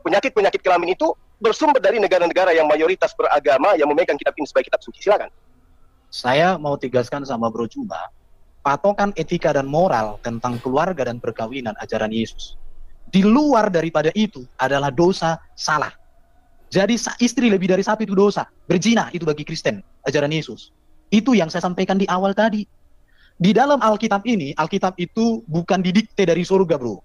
penyakit-penyakit kelamin itu bersumber dari negara-negara yang mayoritas beragama yang memegang kitab ini sebagai kitab suci. Silakan. Saya mau tegaskan sama Bro Juma, patokan etika dan moral tentang keluarga dan perkawinan ajaran Yesus. Di luar daripada itu adalah dosa, salah. Jadi istri lebih dari satu itu dosa. Berzina itu bagi Kristen, ajaran Yesus. Itu yang saya sampaikan di awal tadi. Di dalam Alkitab ini, Alkitab itu bukan didikte dari surga, bro.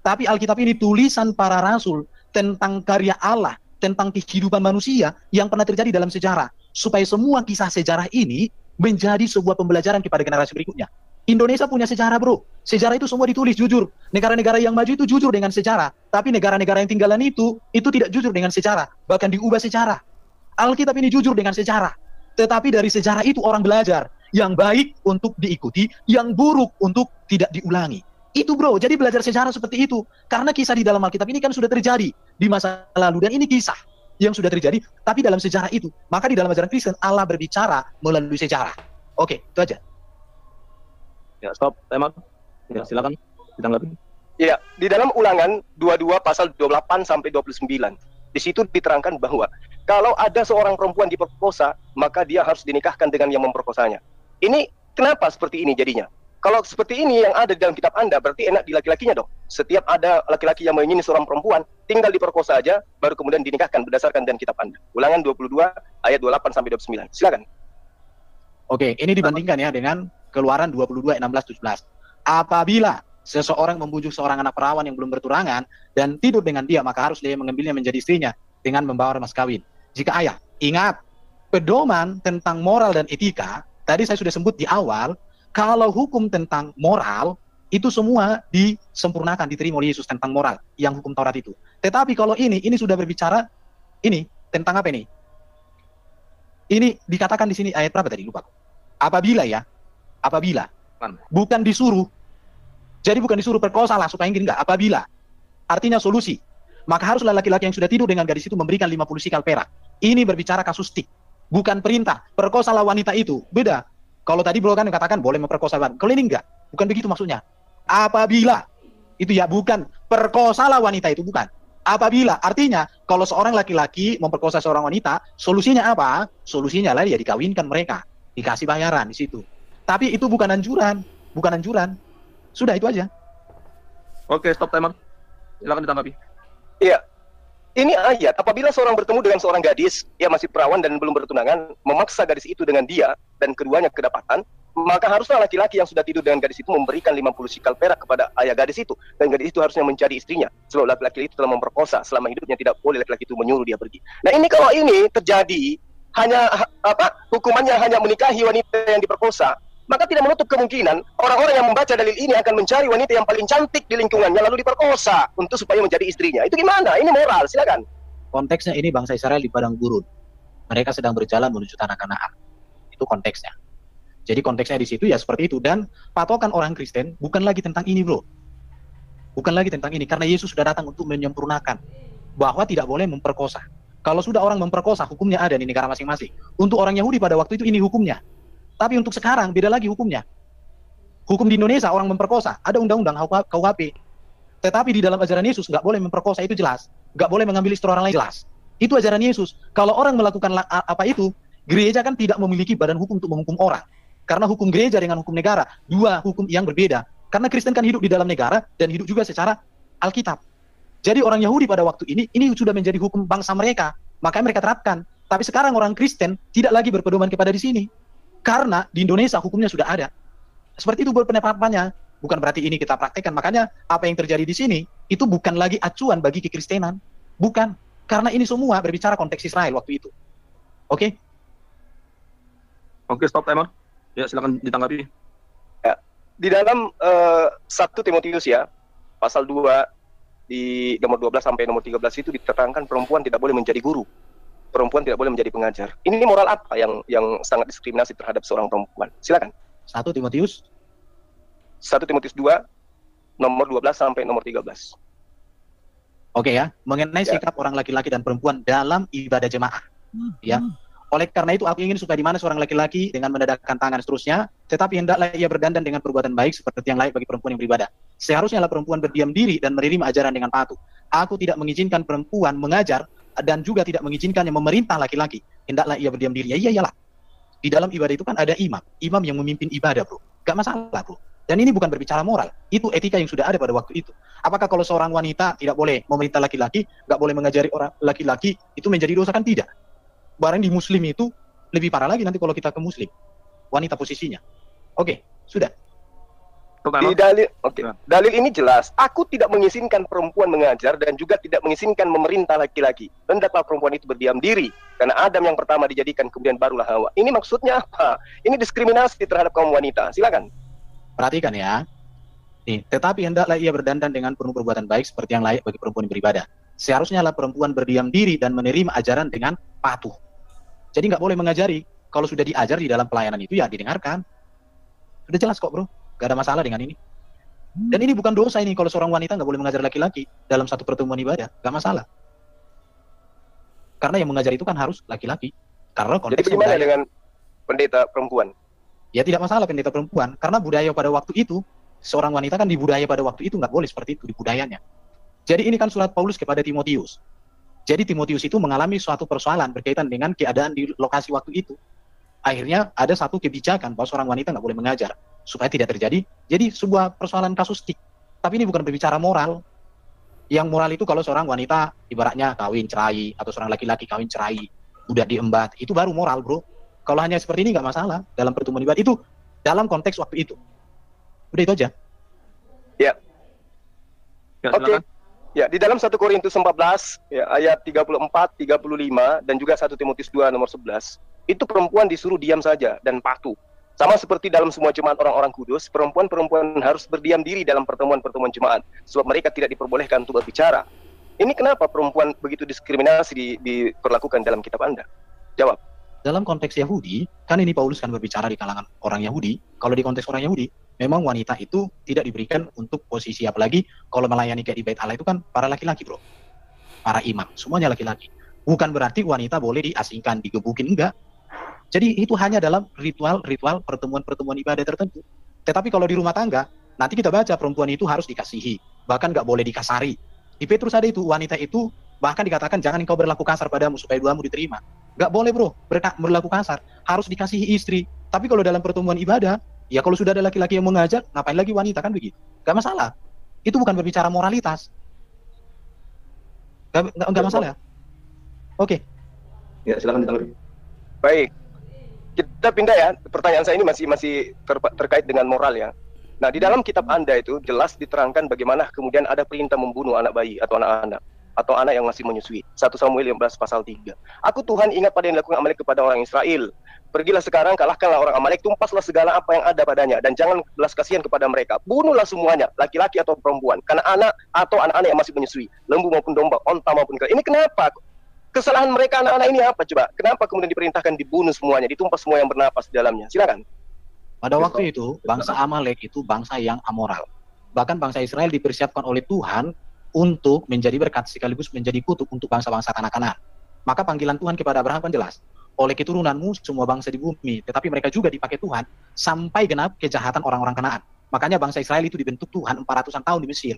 Tapi Alkitab ini tulisan para rasul tentang karya Allah, tentang kehidupan manusia yang pernah terjadi dalam sejarah. supaya semua kisah sejarah ini menjadi sebuah pembelajaran kepada generasi berikutnya. Indonesia punya sejarah, bro. Sejarah itu semua ditulis jujur. Negara-negara yang maju itu jujur dengan sejarah, tapi negara-negara yang tinggalan itu tidak jujur dengan sejarah, bahkan diubah sejarah. Alkitab ini jujur dengan sejarah, tetapi dari sejarah itu orang belajar yang baik untuk diikuti, yang buruk untuk tidak diulangi. Itu, bro. Jadi belajar sejarah seperti itu, karena kisah di dalam Alkitab ini kan sudah terjadi di masa lalu, dan ini kisah yang sudah terjadi, tapi dalam sejarah itu. Maka di dalam ajaran Kristen, Allah berbicara melalui sejarah. Oke, itu aja. Ya, stop, timer. Ya, silakan ditanggapi. Ya, di dalam Ulangan 22 pasal 28 sampai 29. Di situ diterangkan bahwa kalau ada seorang perempuan diperkosa, maka dia harus dinikahkan dengan yang memperkosanya. Ini kenapa seperti ini jadinya? Kalau seperti ini yang ada di dalam kitab Anda, berarti enak di laki-lakinya dong. Setiap ada laki-laki yang menginginkan seorang perempuan, tinggal diperkosa aja, baru kemudian dinikahkan berdasarkan dan kitab Anda. Ulangan 22 ayat 28 sampai 29. Silakan. Oke, ini dibandingkan ya dengan Keluaran 22 16 17. Apabila seseorang membujuk seorang anak perawan yang belum bertunangan dan tidur dengan dia, maka harus dia mengambilnya menjadi istrinya dengan membawa mas kawin. Jika ayah, ingat, pedoman tentang moral dan etika, tadi saya sudah sebut di awal, kalau hukum tentang moral, itu semua disempurnakan, diterima oleh Yesus tentang moral, yang hukum Taurat itu. Tetapi kalau ini sudah berbicara, ini tentang apa ini? Ini dikatakan di sini ayat berapa tadi? Lupa. Apabila ya, apabila. Bukan disuruh. Jadi bukan disuruh perkosalah supaya ingin, enggak. Apabila. Artinya solusi. Maka haruslah laki-laki yang sudah tidur dengan gadis itu memberikan 50 sikal perak. Ini berbicara kasustik. Bukan perintah. Perkosalah wanita itu. Beda. Kalau tadi bro kan katakan boleh memperkosa wanita. Kalau ini enggak. Bukan begitu maksudnya. Apabila. Itu ya, bukan perkosalah wanita itu, bukan. Apabila, artinya kalau seorang laki-laki memperkosa seorang wanita, solusinya apa? Solusinya lah ya dikawinkan mereka, dikasih bayaran di situ. Tapi itu bukan anjuran, bukan anjuran. Sudah, itu aja. Oke, stop timer. Silakan ditanggapi. Iya. Ini ayat, apabila seorang bertemu dengan seorang gadis yang masih perawan dan belum bertunangan, memaksa gadis itu dengan dia dan keduanya kedapatan, maka haruslah laki-laki yang sudah tidur dengan gadis itu memberikan 50 sikal perak kepada ayah gadis itu, dan gadis itu harusnya menjadi istrinya. Sebab laki-laki itu telah memperkosa, selama hidupnya tidak boleh laki-laki itu menyuruh dia pergi. Nah, ini kalau ini terjadi hanya hukumannya hanya menikahi wanita yang diperkosa, maka tidak menutup kemungkinan orang-orang yang membaca dalil ini akan mencari wanita yang paling cantik di lingkungannya lalu diperkosa untuk supaya menjadi istrinya. Itu gimana? Ini moral, silakan. Konteksnya ini bangsa Israel di padang gurun. Mereka sedang berjalan menuju tanah Kanaan. Itu konteksnya. Jadi konteksnya di situ ya seperti itu. Dan patokan orang Kristen bukan lagi tentang ini, bro. Bukan lagi tentang ini. Karena Yesus sudah datang untuk menyempurnakan bahwa tidak boleh memperkosa. Kalau sudah orang memperkosa, hukumnya ada di negara masing-masing. Untuk orang Yahudi pada waktu itu ini hukumnya. Tapi untuk sekarang beda lagi hukumnya. Hukum di Indonesia orang memperkosa, ada undang-undang KUHP. Tetapi di dalam ajaran Yesus nggak boleh memperkosa, itu jelas. Nggak boleh mengambil istri orang lain, jelas. Itu ajaran Yesus. Kalau orang melakukan apa itu, gereja kan tidak memiliki badan hukum untuk menghukum orang. Karena hukum gereja dengan hukum negara, dua hukum yang berbeda. Karena Kristen kan hidup di dalam negara dan hidup juga secara Alkitab. Jadi orang Yahudi pada waktu ini sudah menjadi hukum bangsa mereka. Makanya mereka terapkan. Tapi sekarang orang Kristen tidak lagi berpedoman kepada di sini. Karena di Indonesia hukumnya sudah ada. Seperti itu penerapannya. Bukan berarti ini kita praktekkan. Makanya apa yang terjadi di sini itu bukan lagi acuan bagi kekristenan. Bukan. Karena ini semua berbicara konteks Israel waktu itu. Oke? Oke, stop timer. Ya, silakan ditanggapi. Ya. Di dalam 1 Timotius ya, pasal 2 di nomor 12 sampai nomor 13 itu diterangkan perempuan tidak boleh menjadi guru. Perempuan tidak boleh menjadi pengajar. Ini moral apa yang sangat diskriminasi terhadap seorang perempuan? Silakan. 1 Timotius 1 Timotius 2 nomor 12 sampai nomor 13. Oke ya, mengenai sikap orang laki-laki dan perempuan dalam ibadah jemaah. Ya. Oleh karena itu aku ingin supaya di mana seorang laki-laki dengan mendadakkan tangan seterusnya, tetapi hendaklah ia berdandan dengan perbuatan baik seperti yang layak bagi perempuan yang beribadah. Seharusnya lah perempuan berdiam diri dan menerima ajaran dengan patuh. Aku tidak mengizinkan perempuan mengajar dan juga tidak mengizinkannya memerintah laki-laki. Hendaklah ia berdiam diri. Ya iyalah. Di dalam ibadah itu kan ada imam yang memimpin ibadah, bro. Gak masalah, bro. Dan ini bukan berbicara moral. Itu etika yang sudah ada pada waktu itu. Apakah kalau seorang wanita tidak boleh memerintah laki-laki, gak boleh mengajari orang laki-laki, itu menjadi dosa? Kan tidak. Barang di muslim itu lebih parah lagi nanti kalau kita ke muslim. Wanita posisinya. Oke, sudah. Di dalil, dalil ini jelas. Aku tidak mengizinkan perempuan mengajar dan juga tidak mengizinkan memerintah laki-laki. Hendaklah perempuan itu berdiam diri. Karena Adam yang pertama dijadikan, kemudian barulah Hawa. Ini maksudnya apa? Ini diskriminasi terhadap kaum wanita. Silakan. Perhatikan ya. Nih, tetapi hendaklah ia berdandan dengan penuh perbuatan baik seperti yang layak bagi perempuan yang beribadah. Seharusnya lah perempuan berdiam diri dan menerima ajaran dengan patuh. Jadi nggak boleh mengajari. Kalau sudah diajar di dalam pelayanan itu ya didengarkan. Sudah jelas kok bro, nggak ada masalah dengan ini. Dan ini bukan dosa ini kalau seorang wanita nggak boleh mengajar laki-laki dalam satu pertemuan ibadah, nggak masalah. Karena yang mengajar itu kan harus laki-laki. Karena jadi bagaimana dengan pendeta perempuan? Ya tidak masalah pendeta perempuan, karena budaya pada waktu itu, seorang wanita kan dibudaya pada waktu itu nggak boleh seperti itu di budayanya. Jadi ini kan surat Paulus kepada Timotius. Jadi Timotius itu mengalami suatu persoalan berkaitan dengan keadaan di lokasi waktu itu. Akhirnya ada satu kebijakan bahwa seorang wanita nggak boleh mengajar supaya tidak terjadi. Jadi sebuah persoalan kasustik. Tapi ini bukan berbicara moral. Yang moral itu kalau seorang wanita ibaratnya kawin cerai atau seorang laki-laki kawin cerai udah diembat, itu baru moral bro. Kalau hanya seperti ini nggak masalah dalam pertemuan ibadah itu dalam konteks waktu itu. Udah itu aja. Ya. Oke. Ya, di dalam 1 Korintus 14 ya, ayat 34, 35 dan juga 1 Timotius 2 nomor 11, itu perempuan disuruh diam saja dan patuh. Sama seperti dalam semua jemaat orang-orang kudus, perempuan-perempuan harus berdiam diri dalam pertemuan-pertemuan jemaat sebab mereka tidak diperbolehkan untuk berbicara. Ini kenapa perempuan begitu diskriminasi diperlakukan dalam kitab Anda? Jawab. Dalam konteks Yahudi, kan ini Paulus kan berbicara di kalangan orang Yahudi. Kalau di konteks orang Yahudi, memang wanita itu tidak diberikan untuk posisi, apalagi kalau melayani kayak di Bait Allah itu kan para laki-laki bro, para imam, semuanya laki-laki. Bukan berarti wanita boleh diasingkan, digebukin, enggak. Jadi itu hanya dalam ritual pertemuan-pertemuan ibadah tertentu. Tetapi kalau di rumah tangga, nanti kita baca perempuan itu harus dikasihi, bahkan nggak boleh dikasari. Di Petrus ada itu, wanita itu bahkan dikatakan jangan engkau berlaku kasar padamu supaya doamu diterima. Nggak boleh bro, berlaku kasar, harus dikasihi istri. Tapi kalau dalam pertemuan ibadah, ya kalau sudah ada laki-laki yang mengajar, ngapain lagi wanita, kan begitu? Nggak masalah. Itu bukan berbicara moralitas. Nggak masalah. Oke. Ya, silakan ditanggapi. Baik. Kita pindah ya. Pertanyaan saya ini masih terkait dengan moral ya. Nah, di dalam kitab Anda itu jelas diterangkan bagaimana kemudian ada perintah membunuh anak bayi atau anak-anak atau anak yang masih menyusui. 1 Samuel 15 pasal 3. Aku Tuhan ingat pada yang dilakukan Amalek kepada orang Israel. Pergilah sekarang, kalahkanlah orang Amalek, tumpaslah segala apa yang ada padanya, dan jangan belas kasihan kepada mereka. Bunuhlah semuanya, laki-laki atau perempuan, karena anak atau anak-anak yang masih menyusui, lembu maupun domba, onta maupun kera. Ini kenapa? Kesalahan mereka anak-anak ini apa coba? Kenapa kemudian diperintahkan dibunuh semuanya, ditumpas semua yang bernapas di dalamnya? Silakan. Pada waktu itu, bangsa Amalek itu bangsa yang amoral. Bahkan bangsa Israel dipersiapkan oleh Tuhan untuk menjadi berkat sekaligus menjadi kutuk untuk bangsa-bangsa kanak-kanak. Maka panggilan Tuhan kepada Abraham kan jelas. Oleh keturunanmu semua bangsa di bumi, tetapi mereka juga dipakai Tuhan sampai genap kejahatan orang-orang Kanaan. Makanya bangsa Israel itu dibentuk Tuhan 400-an tahun di Mesir.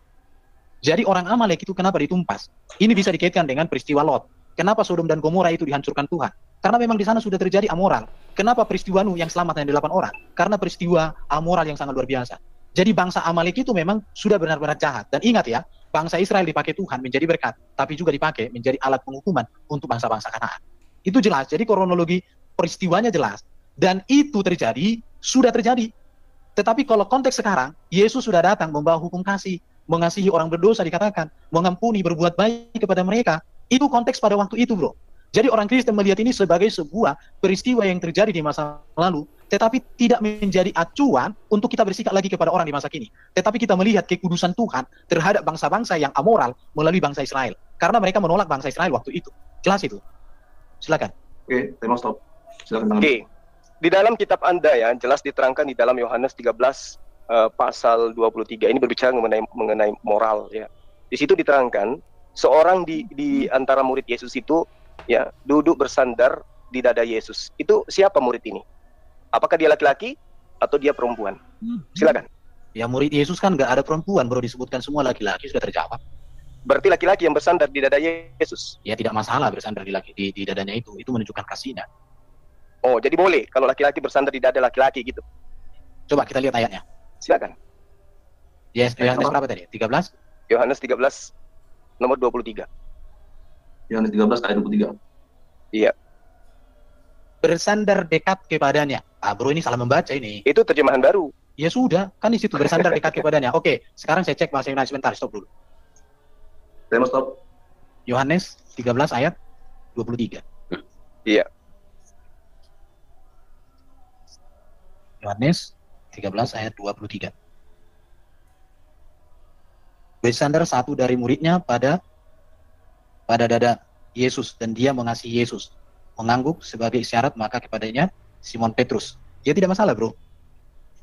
Jadi orang Amalek itu kenapa ditumpas? Ini bisa dikaitkan dengan peristiwa Lot. Kenapa Sodom dan Gomora itu dihancurkan Tuhan? Karena memang di sana sudah terjadi amoral. Kenapa peristiwa Nuh yang selamat hanya 8 orang? Karena peristiwa amoral yang sangat luar biasa. Jadi bangsa Amalek itu memang sudah benar-benar jahat. Dan ingat ya, bangsa Israel dipakai Tuhan menjadi berkat, tapi juga dipakai menjadi alat penghukuman untuk bangsa-bangsa Kanaan. Itu jelas. Jadi kronologi peristiwanya jelas. Dan itu terjadi, sudah terjadi. Tetapi kalau konteks sekarang, Yesus sudah datang membawa hukum kasih, mengasihi orang berdosa dikatakan, mengampuni, berbuat baik kepada mereka. Itu konteks pada waktu itu bro. Jadi orang Kristen melihat ini sebagai sebuah peristiwa yang terjadi di masa lalu, tetapi tidak menjadi acuan untuk kita bersikap lagi kepada orang di masa kini. Tetapi kita melihat kekudusan Tuhan terhadap bangsa-bangsa yang amoral melalui bangsa Israel. Karena mereka menolak bangsa Israel waktu itu. Jelas itu. Silakan. Oke, terima stop. Silakan. Oke. Di dalam kitab Anda ya, jelas diterangkan di dalam Yohanes 13 pasal 23. Ini berbicara mengenai moral ya. Di situ diterangkan seorang di antara murid Yesus itu ya duduk bersandar di dada Yesus. Itu siapa murid ini? Apakah dia laki-laki atau dia perempuan? Silakan. Ya murid Yesus kan nggak ada perempuan, bro, disebutkan semua laki-laki, sudah terjawab. Berarti laki-laki yang bersandar di dada Yesus. Ya tidak masalah bersandar di dadanya itu menunjukkan kasihnya. Oh, jadi boleh kalau laki-laki bersandar di dada laki-laki gitu. Coba kita lihat ayatnya. Silakan. Yes, Yohanes berapa tadi? 13? Yohanes 13 nomor 23. Yohanes 13 ayat 23. Iya. Bersandar dekat kepadanya. Ah bro, ini salah membaca ini. Itu terjemahan baru. Ya sudah, kan di situ bersandar di kaki badannya. Oke, sekarang saya cek bahasa Yunani sebentar, stop dulu. Timer stop. Yohanes 13 ayat 23. Iya. Yohanes 13 ayat 23. Bersandar satu dari muridnya pada dada Yesus dan dia mengasihi Yesus. Mengangguk sebagai isyarat maka kepadanya Simon Petrus. Ya tidak masalah, bro.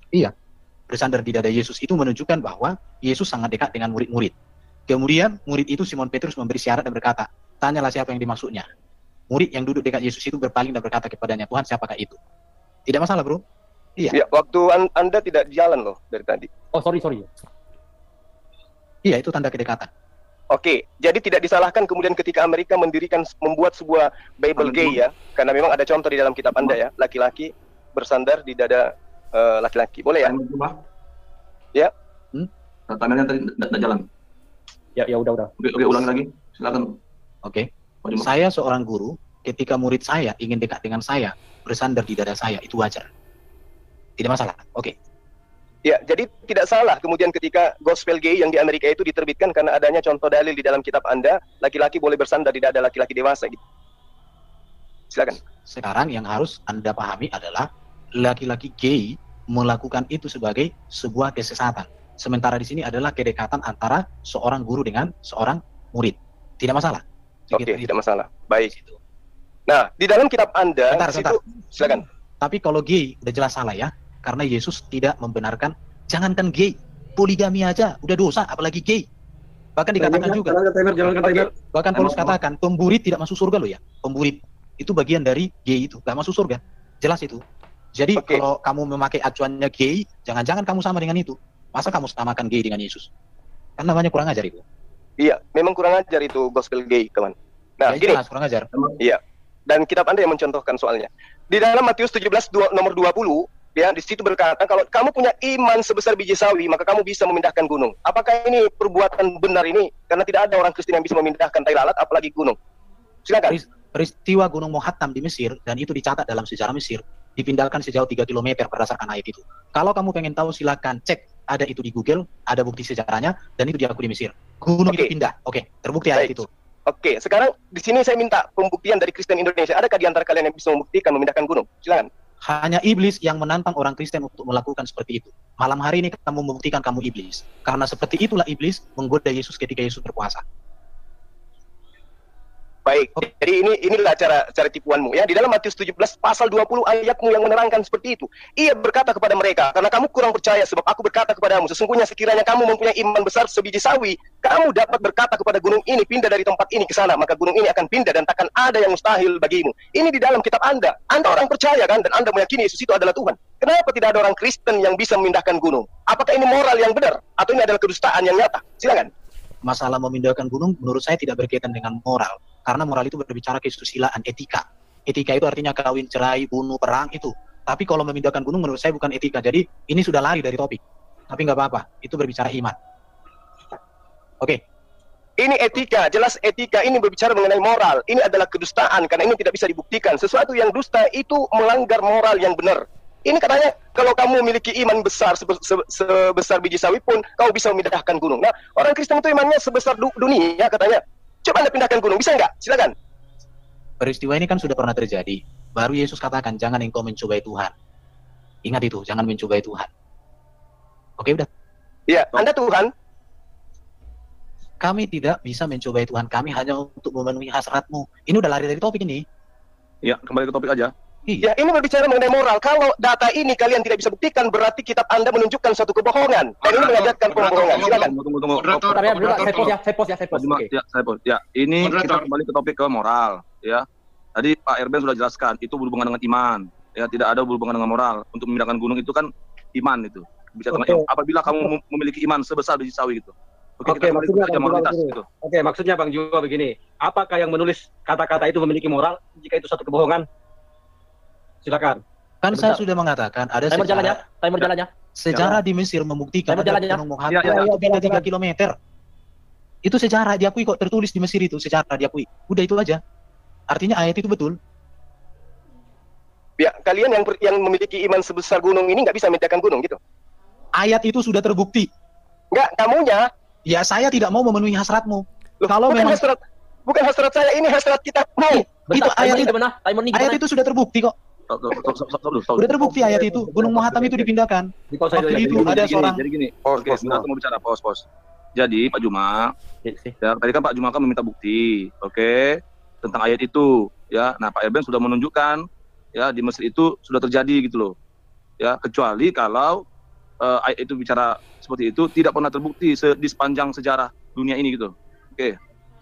Iya. Bersandar di dada Yesus itu menunjukkan bahwa Yesus sangat dekat dengan murid-murid. Kemudian murid itu Simon Petrus memberi syarat dan berkata, tanyalah siapa yang dimaksudnya. Murid yang duduk dekat Yesus itu berpaling dan berkata kepadanya, Tuhan siapakah itu? Tidak masalah, bro. Iya. Ya, waktu Anda tidak jalan loh dari tadi. Oh, sorry. Iya, itu tanda kedekatan. Oke, jadi tidak disalahkan kemudian ketika Amerika membuat sebuah Bible gay ya, karena memang ada contoh di dalam kitab Anda ya, laki-laki bersandar di dada laki-laki. Boleh ya? Ya. Timernya tadi tidak jalan. Ya udah. Oke, ulangi lagi. Silakan. Oke. Saya seorang guru, ketika murid saya ingin dekat dengan saya, bersandar di dada saya, itu wajar. Tidak masalah. Oke. Ya, jadi tidak salah kemudian ketika gospel gay yang di Amerika itu diterbitkan karena adanya contoh dalil di dalam kitab Anda, laki-laki boleh bersandar di dada laki-laki dewasa gitu. Silakan. Sekarang yang harus Anda pahami adalah laki-laki gay melakukan itu sebagai sebuah kesesatan. Sementara di sini adalah kedekatan antara seorang guru dengan seorang murid. Tidak masalah. Oke, tidak masalah. Baik. Nah, di dalam kitab Anda, Sebentar. silakan. Tapi kalau gay udah jelas salah ya, karena Yesus tidak membenarkan, jangankan gay, poligami aja udah dosa, apalagi gay. Bahkan dikatakan juga, bahkan Paulus katakan, pemburit tidak masuk surga loh ya. Pemburit itu bagian dari gay itu, gak masuk surga. Jelas itu. Jadi kalau kamu memakai acuannya gay, jangan-jangan kamu sama dengan itu. Masa kamu samakan gay dengan Yesus? Kan namanya kurang ajar itu. Iya, memang kurang ajar itu gospel gay, kawan. Nah, ya, gini. Kurang ajar. Iya. Dan kitab Anda yang mencontohkan soalnya. Di dalam Matius 17 nomor 20, ya, di situ berkata kalau kamu punya iman sebesar biji sawi, maka kamu bisa memindahkan gunung. Apakah ini perbuatan benar ini? Karena tidak ada orang Kristen yang bisa memindahkan tai lalat, apalagi gunung. Silakan. Peristiwa Gunung Mohattam di Mesir, dan itu dicatat dalam sejarah Mesir, dipindahkan sejauh 3 km berdasarkan ayat itu. Kalau kamu pengen tahu, silakan cek. Ada itu di Google, ada bukti sejarahnya, dan itu diakui di Mesir. Gunung itu pindah. Oke, terbukti ayat itu. Oke, sekarang di sini saya minta pembuktian dari Kristen Indonesia. Adakah di antara kalian yang bisa membuktikan memindahkan gunung? Silakan. Hanya iblis yang menantang orang Kristen untuk melakukan seperti itu. Malam hari ini kamu membuktikan kamu iblis. Karena seperti itulah iblis menggoda Yesus ketika Yesus berkuasa. Baik, jadi inilah cara tipuanmu ya. Di dalam Matius 17 pasal 20 ayatmu yang menerangkan seperti itu. Ia berkata kepada mereka, karena kamu kurang percaya sebab aku berkata kepadamu, sesungguhnya sekiranya kamu mempunyai iman besar sebiji sawi, kamu dapat berkata kepada gunung ini pindah dari tempat ini ke sana, maka gunung ini akan pindah dan takkan ada yang mustahil bagimu. Ini di dalam kitab Anda. Anda orang percaya kan, dan Anda meyakini Yesus itu adalah Tuhan. Kenapa tidak ada orang Kristen yang bisa memindahkan gunung? Apakah ini moral yang benar atau ini adalah kedustaan yang nyata? Silakan. Masalah memindahkan gunung menurut saya tidak berkaitan dengan moral. Karena moral itu berbicara kesusilaan, etika. Etika itu artinya kawin, cerai, bunuh, perang, itu. Tapi kalau memindahkan gunung menurut saya bukan etika. Jadi ini sudah lari dari topik. Tapi nggak apa-apa, itu berbicara iman. Oke. Ini etika, jelas etika. Ini berbicara mengenai moral. Ini adalah kedustaan, karena ini tidak bisa dibuktikan. Sesuatu yang dusta itu melanggar moral yang benar. Ini katanya, kalau kamu memiliki iman besar sebesar biji sawi pun, kau bisa memindahkan gunung. Nah, orang Kristen itu imannya sebesar dunia, katanya. Coba Anda pindahkan gunung, bisa nggak? Silakan. Peristiwa ini kan sudah pernah terjadi. Baru Yesus katakan, jangan engkau mencobai Tuhan. Ingat itu, jangan mencobai Tuhan. Oke, udah. Iya, Anda Tuhan. Kami tidak bisa mencobai Tuhan. Kami hanya untuk memenuhi hasratmu. Ini udah lari dari topik ini. Ya, kembali ke topik aja. Ya, ini berbicara mengenai moral. Kalau data ini kalian tidak bisa buktikan, berarti kitab Anda menunjukkan suatu kebohongan. Dan ini mengajarkan pembohongan. Silakan. Tunggu. Saya pause. Ya, ini kita kembali ke topik ke moral. Ya, tadi Pak Erben sudah jelaskan, itu berhubungan dengan iman. Ya, tidak ada berhubungan dengan moral. Untuk memindahkan gunung itu kan iman itu. Bisa apabila kamu memiliki iman sebesar biji sawi gitu. Oke, maksudnya Bang Juwo begini. Apakah yang menulis kata-kata itu memiliki moral jika itu satu kebohongan? Silakan. Kan saya sudah mengatakan ada timer jalannya. Sejarah di Mesir membuktikan ada Gunung Mohattam beda 3 km. Itu sejarah diakui kok, tertulis di Mesir itu sejarah diakui. Udah itu aja. Artinya ayat itu betul. Ya, kalian yang memiliki iman sebesar gunung ini nggak bisa memindahkan gunung gitu. Ayat itu sudah terbukti. Enggak, kamunya. Ya, saya tidak mau memenuhi hasratmu. Loh, Kalau memang bukan hasrat saya, ini hasrat kita. itu ayat itu sudah terbukti kok. Sudah terbukti ayat itu. Gunung Muhatam itu dipindahkan. Waktu itu ada seorang. Jadi gini, oke, sebentar mau bicara, pos. Jadi Pak Juma, ya, tadi kan Pak Juma kan meminta bukti, oke, tentang ayat itu, ya. Nah, Pak Erben sudah menunjukkan, ya, di Mesir itu sudah terjadi gitu loh, ya. Kecuali kalau ayat itu bicara seperti itu tidak pernah terbukti di sepanjang sejarah dunia ini gitu.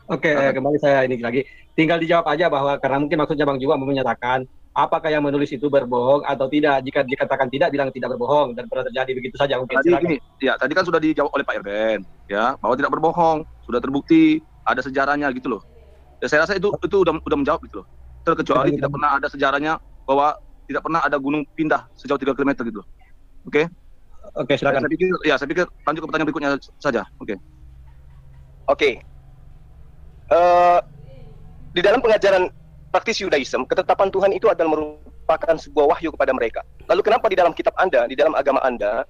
Oke. Kembali saya ini lagi. Tinggal dijawab aja bahwa karena mungkin maksudnya Bang Juma menyatakan apakah yang menulis itu berbohong atau tidak. Jika dikatakan tidak, bilang tidak berbohong dan pernah terjadi begitu saja mungkin. Tadi gini, ya tadi kan sudah dijawab oleh Pak Erben, ya, bahwa tidak berbohong, sudah terbukti, ada sejarahnya gitu loh. Ya, saya rasa itu udah menjawab gitu loh. Terkecuali tidak pernah ada sejarahnya bahwa tidak pernah ada gunung pindah sejauh 3 km gitu loh. Oke? Oke, silakan. Saya pikir lanjut ke pertanyaan berikutnya saja. Oke. Di dalam pengajaran praktis Yudaism, ketetapan Tuhan itu adalah merupakan sebuah wahyu kepada mereka. Lalu kenapa di dalam kitab Anda, di dalam agama Anda,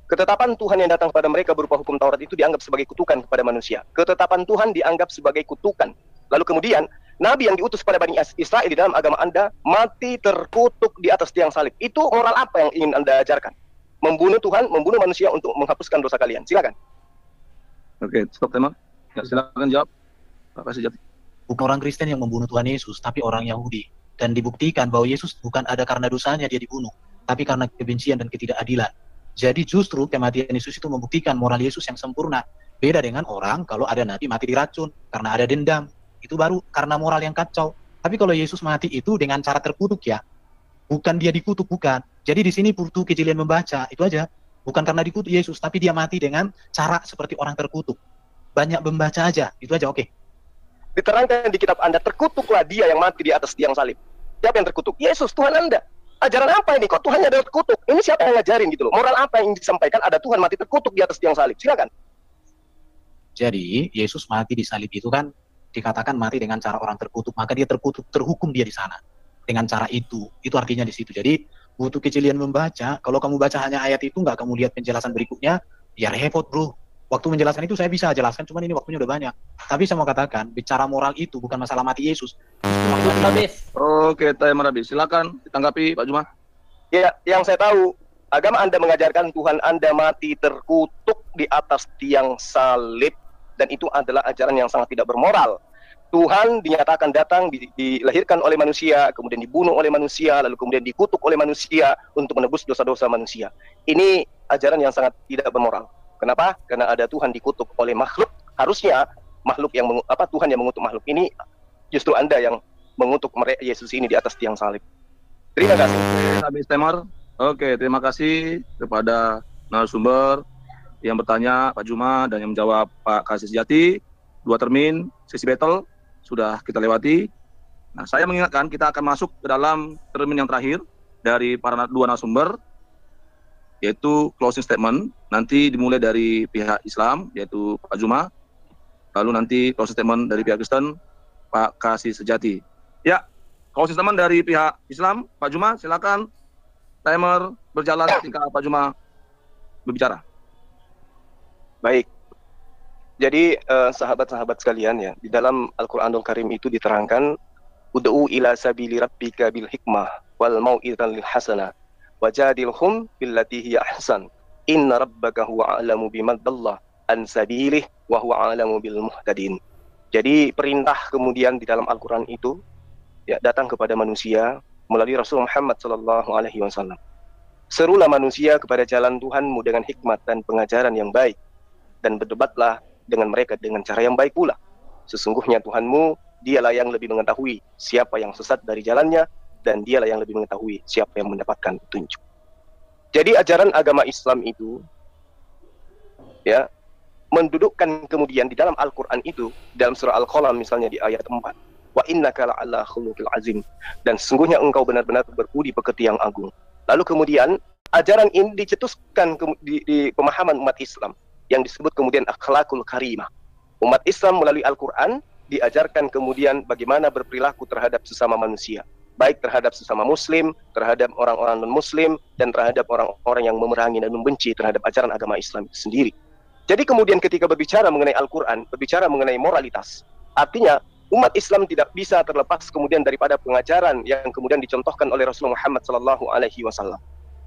ketetapan Tuhan yang datang kepada mereka berupa hukum Taurat itu dianggap sebagai kutukan kepada manusia. Ketetapan Tuhan dianggap sebagai kutukan. Lalu kemudian, Nabi yang diutus pada Bani Israel di dalam agama Anda, mati terkutuk di atas tiang salib. Itu moral apa yang ingin Anda ajarkan? Membunuh Tuhan, membunuh manusia untuk menghapuskan dosa kalian. Silakan. Oke, stop tema. Ya, silakan jawab. Pak Sejati. Bukan orang Kristen yang membunuh Tuhan Yesus, tapi orang Yahudi. Dan dibuktikan bahwa Yesus bukan ada karena dosanya dia dibunuh, tapi karena kebencian dan ketidakadilan. Jadi justru kematian Yesus itu membuktikan moral Yesus yang sempurna. Beda dengan orang kalau ada nabi mati diracun karena ada dendam. Itu baru karena moral yang kacau. Tapi kalau Yesus mati itu dengan cara terkutuk ya. Bukan dia dikutuk, bukan. Jadi di sini butuh kejelian membaca, itu aja. Bukan karena dikutuk Yesus, tapi dia mati dengan cara seperti orang terkutuk. Banyak membaca aja, itu aja, oke. Diterangkan di kitab Anda, terkutuklah dia yang mati di atas tiang salib. Siapa yang terkutuk? Yesus, Tuhan Anda. Ajaran apa ini? Kok Tuhannya ada terkutuk? Ini siapa yang ngajarin gitu loh? Moral apa yang disampaikan? Ada Tuhan mati terkutuk di atas tiang salib. Silakan. Jadi, Yesus mati di salib itu kan dikatakan mati dengan cara orang terkutuk. Maka dia terkutuk, terhukum dia di sana. Dengan cara itu artinya di situ. Jadi, butuh kejelian membaca. Kalau kamu baca hanya ayat itu, nggak kamu lihat penjelasan berikutnya, ya repot bro. Waktu menjelaskan itu saya bisa jelaskan, cuman ini waktunya udah banyak. Tapi saya mau katakan, bicara moral itu bukan masalah mati Yesus. Oke, timer habis. Silakan ditanggapi Pak Juma. Ya, yang saya tahu, agama Anda mengajarkan Tuhan Anda mati terkutuk di atas tiang salib. Dan itu adalah ajaran yang sangat tidak bermoral. Tuhan dinyatakan datang, dilahirkan oleh manusia, kemudian dibunuh oleh manusia, lalu kemudian dikutuk oleh manusia untuk menebus dosa-dosa manusia. Ini ajaran yang sangat tidak bermoral. Kenapa? Karena ada Tuhan dikutuk oleh makhluk. Harusnya makhluk yang Tuhan yang mengutuk makhluk. Ini justru Anda yang mengutuk Yesus ini di atas tiang salib. Terima kasih. Habis timer. Oke, terima kasih kepada narasumber yang bertanya Pak Juma dan yang menjawab Pak Kasih Sejati. 2 termin sesi battle sudah kita lewati. Nah, saya mengingatkan kita akan masuk ke dalam termin yang terakhir dari para 2 narasumber, yaitu closing statement. Nanti dimulai dari pihak Islam, yaitu Pak Juma, lalu nanti closing statement dari pihak Kristen, Pak Kasih Sejati. Ya, closing statement dari pihak Islam, Pak Juma, silakan. Timer berjalan ketika Pak Juma berbicara. Baik. Jadi sahabat-sahabat sekalian ya, di dalam Al-Qur'anul Karim itu diterangkan, ud'u ila sabili rabbika bil hikmah wal mau'izatil hasanah wajadilhum billati hiya ahsan. Inna rabbaka huwa a'lamu biman dalla an sabilih wa huwa a'lamu bil muhtadin. Jadi perintah kemudian di dalam Al-Qur'an itu ya datang kepada manusia melalui Rasul Muhammad sallallahu alaihi wasallam. Serulah manusia kepada jalan Tuhanmu dengan hikmat dan pengajaran yang baik, dan berdebatlah dengan mereka dengan cara yang baik pula. Sesungguhnya Tuhanmu, dialah yang lebih mengetahui siapa yang sesat dari jalannya, dan dialah yang lebih mengetahui siapa yang mendapatkan petunjuk. Jadi ajaran agama Islam itu ya mendudukkan kemudian di dalam Al-Qur'an itu, dalam surah Al-Qalam misalnya di ayat 4, wa innaka la'ala khuluqil azim, dan sesungguhnya engkau benar-benar berbudi pekerti yang agung. Lalu kemudian ajaran ini dicetuskan di pemahaman umat Islam yang disebut kemudian akhlakul karimah. Umat Islam melalui Al-Quran diajarkan kemudian bagaimana berperilaku terhadap sesama manusia. baik terhadap sesama muslim, terhadap orang-orang non-muslim, dan terhadap orang-orang yang memerangi dan membenci terhadap ajaran agama Islam itu sendiri. Jadi kemudian ketika berbicara mengenai Al-Quran, berbicara mengenai moralitas, artinya umat Islam tidak bisa terlepas kemudian daripada pengajaran yang kemudian dicontohkan oleh Rasulullah Muhammad SAW.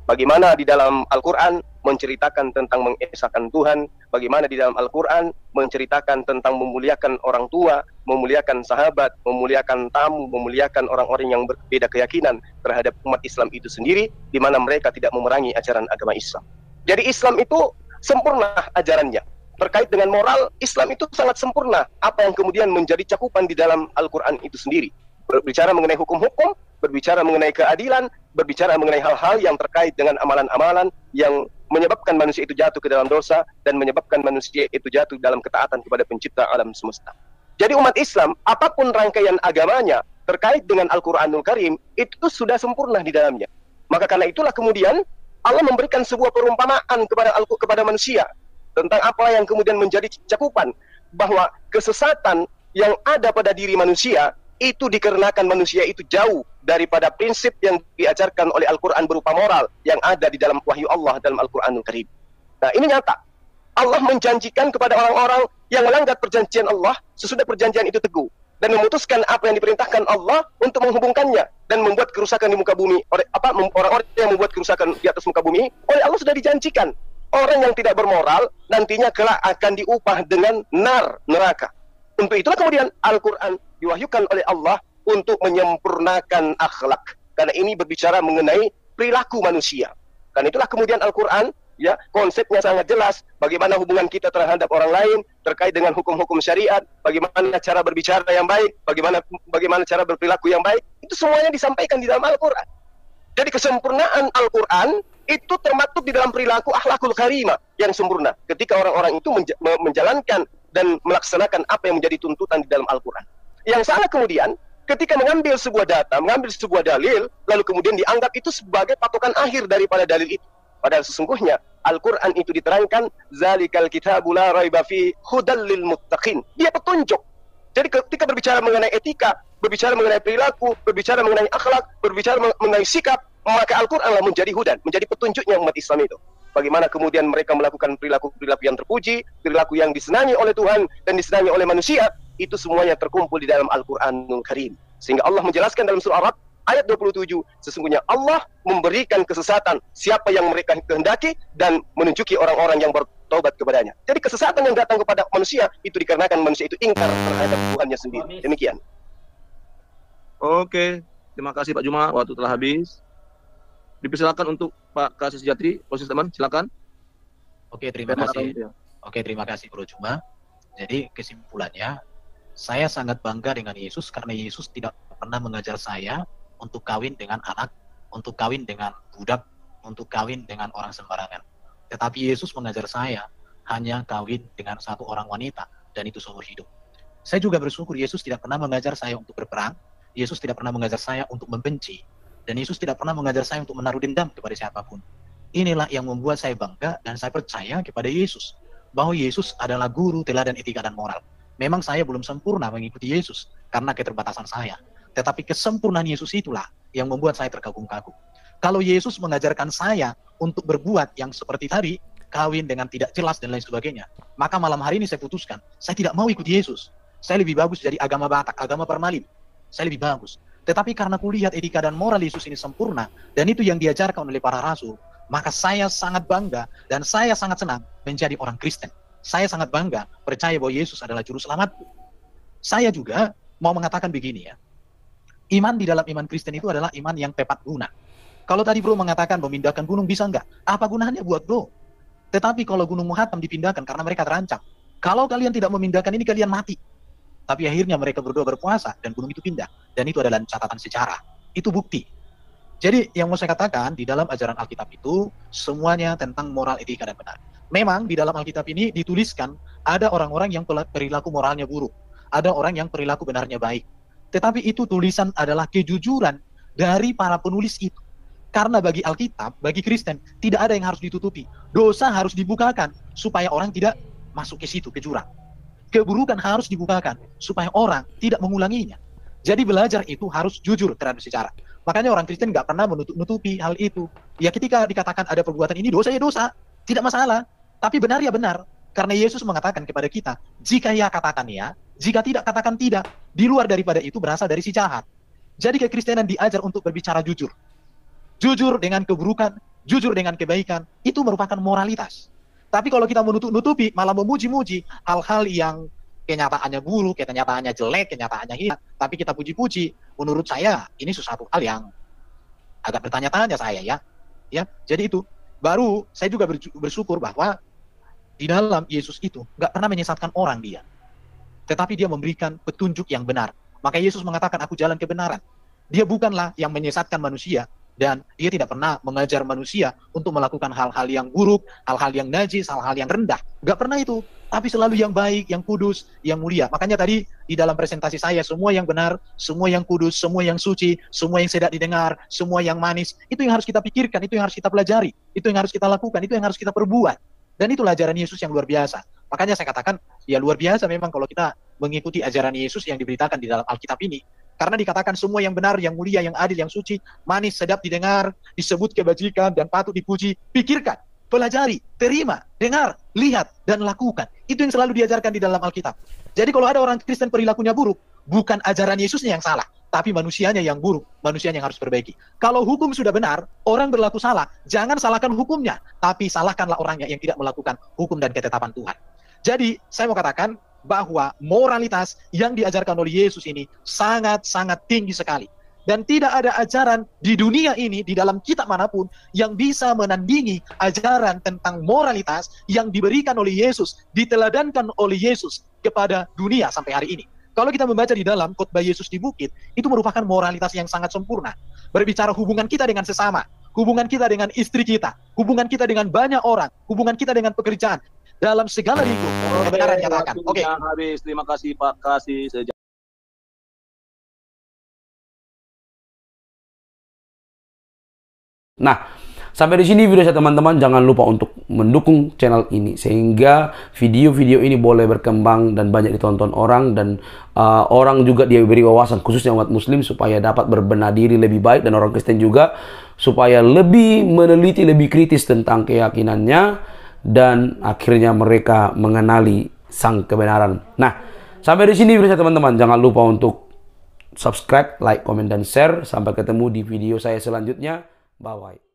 Bagaimana di dalam Al-Quran menceritakan tentang mengesahkan Tuhan, bagaimana di dalam Al-Quran menceritakan tentang memuliakan orang tua, memuliakan sahabat, memuliakan tamu, memuliakan orang-orang yang berbeda keyakinan terhadap umat Islam itu sendiri, di mana mereka tidak memerangi ajaran agama Islam. Jadi Islam itu sempurna ajarannya. Terkait dengan moral, Islam itu sangat sempurna. Apa yang kemudian menjadi cakupan di dalam Al-Quran itu sendiri. Berbicara mengenai hukum-hukum, berbicara mengenai keadilan, berbicara mengenai hal-hal yang terkait dengan amalan-amalan yang menyebabkan manusia itu jatuh ke dalam dosa dan menyebabkan manusia itu jatuh dalam ketaatan kepada pencipta alam semesta. Jadi umat Islam, apapun rangkaian agamanya terkait dengan Al-Quranul Karim, itu sudah sempurna di dalamnya. Maka karena itulah kemudian Allah memberikan sebuah perumpamaan kepada manusia tentang apa yang kemudian menjadi cakupan, bahwa kesesatan yang ada pada diri manusia itu dikarenakan manusia itu jauh daripada prinsip yang diajarkan oleh Al-Quran berupa moral yang ada di dalam wahyu Allah dalam Al-Quranul Karim. Nah, ini nyata. Allah menjanjikan kepada orang-orang yang melanggar perjanjian Allah sesudah perjanjian itu teguh dan memutuskan apa yang diperintahkan Allah untuk menghubungkannya dan membuat kerusakan di muka bumi oleh orang-orang yang membuat kerusakan di atas muka bumi oleh Allah sudah dijanjikan. Orang yang tidak bermoral nantinya kelak akan diupah dengan neraka. Untuk itulah kemudian Al-Quran diwahyukan oleh Allah untuk menyempurnakan akhlak. Karena ini berbicara mengenai perilaku manusia. Karena itulah kemudian Al-Quran, ya, konsepnya sangat jelas. Bagaimana hubungan kita terhadap orang lain terkait dengan hukum-hukum syariat, bagaimana cara berbicara yang baik, bagaimana cara berperilaku yang baik, itu semuanya disampaikan di dalam Al-Quran. Jadi kesempurnaan Al-Quran itu termaktub di dalam perilaku akhlakul karimah yang sempurna. Ketika orang-orang itu menjalankan dan melaksanakan apa yang menjadi tuntutan di dalam Al-Quran. Yang salah kemudian, ketika mengambil sebuah data, mengambil sebuah dalil, lalu kemudian dianggap itu sebagai patokan akhir daripada dalil itu. Padahal sesungguhnya, Al-Quran itu diterangkan, Zalikal kitabu la raiba fi hudal lil muttaqin. Dia petunjuk. Jadi ketika berbicara mengenai etika, berbicara mengenai perilaku, berbicara mengenai akhlak, berbicara mengenai sikap, maka Al-Quranlah menjadi hudan, menjadi petunjuknya umat Islam itu. Bagaimana kemudian mereka melakukan perilaku-perilaku yang terpuji, perilaku yang disenangi oleh Tuhan dan disenangi oleh manusia, itu semuanya terkumpul di dalam Al-Quranul Karim. Sehingga Allah menjelaskan dalam surah Arab ayat 27, sesungguhnya Allah memberikan kesesatan siapa yang mereka kehendaki dan menunjuki orang-orang yang bertobat kepadanya. Jadi kesesatan yang datang kepada manusia itu dikarenakan manusia itu ingkar terhadap Tuhannya sendiri. Demikian. Oke, terima kasih Pak Juma, waktu telah habis. Dipersilakan untuk Pak Kasih Sejatri, posisi teman, silakan. Oke, terima kasih. Oke, terima kasih Bro Juma. Jadi kesimpulannya, saya sangat bangga dengan Yesus karena Yesus tidak pernah mengajar saya untuk kawin dengan anak, untuk kawin dengan budak, untuk kawin dengan orang sembarangan. Tetapi Yesus mengajar saya hanya kawin dengan satu orang wanita dan itu seumur hidup. Saya juga bersyukur Yesus tidak pernah mengajar saya untuk berperang, Yesus tidak pernah mengajar saya untuk membenci, dan Yesus tidak pernah mengajar saya untuk menaruh dendam kepada siapapun. Inilah yang membuat saya bangga dan saya percaya kepada Yesus, bahwa Yesus adalah guru, teladan etika dan moral. Memang saya belum sempurna mengikuti Yesus karena keterbatasan saya. Tetapi kesempurnaan Yesus itulah yang membuat saya terkagum-kagum. Kalau Yesus mengajarkan saya untuk berbuat yang seperti tadi, kawin dengan tidak jelas dan lain sebagainya, maka malam hari ini saya putuskan, saya tidak mau ikut Yesus. Saya lebih bagus dari agama Batak, agama Parmalin. Saya lebih bagus. Tetapi karena kulihat etika dan moral Yesus ini sempurna, dan itu yang diajarkan oleh para rasul, maka saya sangat bangga dan saya sangat senang menjadi orang Kristen. Saya sangat bangga percaya bahwa Yesus adalah juru selamatku. Saya juga mau mengatakan begini ya, iman di dalam iman Kristen itu adalah iman yang tepat guna. Kalau tadi bro mengatakan memindahkan gunung bisa enggak? Apa gunanya buat bro? Tetapi kalau gunung Muhattam dipindahkan karena mereka terancam, kalau kalian tidak memindahkan ini kalian mati. Tapi akhirnya mereka berdua berpuasa dan gunung itu pindah. Dan itu adalah catatan sejarah. Itu bukti. Jadi yang mau saya katakan, di dalam ajaran Alkitab itu semuanya tentang moral, etika, dan benar. Memang di dalam Alkitab ini dituliskan ada orang-orang yang perilaku moralnya buruk. Ada orang yang perilaku benarnya baik. Tetapi itu tulisan adalah kejujuran dari para penulis itu. Karena bagi Alkitab, bagi Kristen, tidak ada yang harus ditutupi. Dosa harus dibukakan supaya orang tidak masuk ke situ, ke jurang. Keburukan harus dibukakan supaya orang tidak mengulanginya. Jadi belajar itu harus jujur terhadap sejarah. Makanya orang Kristen nggak pernah menutupi hal itu. Ya ketika dikatakan ada perbuatan ini dosa ya dosa, tidak masalah. Tapi benar ya benar. Karena Yesus mengatakan kepada kita, jika ya katakan ya, jika tidak katakan tidak. Di luar daripada itu berasal dari si jahat. Jadi kekristenan diajar untuk berbicara jujur. Jujur dengan keburukan, jujur dengan kebaikan, itu merupakan moralitas. Tapi kalau kita menutupi, malah memuji-muji hal-hal yang kenyataannya buruk, kenyataannya jelek, kenyataannya hina, tapi kita puji-puji, menurut saya ini sesuatu hal yang agak bertanya-tanya saya ya. Jadi itu baru saya juga bersyukur bahwa di dalam Yesus itu nggak pernah menyesatkan orang dia, tetapi dia memberikan petunjuk yang benar. Maka Yesus mengatakan, aku jalan kebenaran. Dia bukanlah yang menyesatkan manusia, dan dia tidak pernah mengajar manusia untuk melakukan hal-hal yang buruk, hal-hal yang najis, hal-hal yang rendah. Nggak pernah itu. Tapi selalu yang baik, yang kudus, yang mulia. Makanya tadi di dalam presentasi saya, semua yang benar, semua yang kudus, semua yang suci, semua yang sedap didengar, semua yang manis, itu yang harus kita pikirkan, itu yang harus kita pelajari, itu yang harus kita lakukan, itu yang harus kita perbuat. Dan itu ajaran Yesus yang luar biasa. Makanya saya katakan, ya luar biasa memang kalau kita mengikuti ajaran Yesus yang diberitakan di dalam Alkitab ini. Karena dikatakan semua yang benar, yang mulia, yang adil, yang suci, manis, sedap didengar, disebut kebajikan, dan patut dipuji. Pikirkan, pelajari, terima, dengar, lihat, dan lakukan. Itu yang selalu diajarkan di dalam Alkitab. Jadi kalau ada orang Kristen perilakunya buruk, bukan ajaran Yesusnya yang salah, tapi manusianya yang buruk, manusianya yang harus perbaiki. Kalau hukum sudah benar, orang berlaku salah, jangan salahkan hukumnya, tapi salahkanlah orangnya yang tidak melakukan hukum dan ketetapan Tuhan. Jadi, saya mau katakan bahwa moralitas yang diajarkan oleh Yesus ini sangat-sangat tinggi sekali. Dan tidak ada ajaran di dunia ini, di dalam kitab manapun, yang bisa menandingi ajaran tentang moralitas yang diberikan oleh Yesus, diteladankan oleh Yesus kepada dunia sampai hari ini. Kalau kita membaca di dalam khotbah Yesus di bukit, itu merupakan moralitas yang sangat sempurna. Berbicara hubungan kita dengan sesama, hubungan kita dengan istri kita, hubungan kita dengan banyak orang, hubungan kita dengan pekerjaan. Dalam segala itu, kebenaran nyatakan. Oke. Habis. Terima kasih Pak Kasih. Nah, sampai di sini video saya teman-teman. Jangan lupa untuk mendukung channel ini sehingga video-video ini boleh berkembang dan banyak ditonton orang, dan orang juga dia beri wawasan khususnya umat muslim supaya dapat berbenah diri lebih baik, dan orang Kristen juga supaya lebih meneliti, lebih kritis tentang keyakinannya, dan akhirnya mereka mengenali sang kebenaran. Nah, sampai di sini video saya teman-teman. Jangan lupa untuk subscribe, like, komen, dan share. Sampai ketemu di video saya selanjutnya. Bye-bye.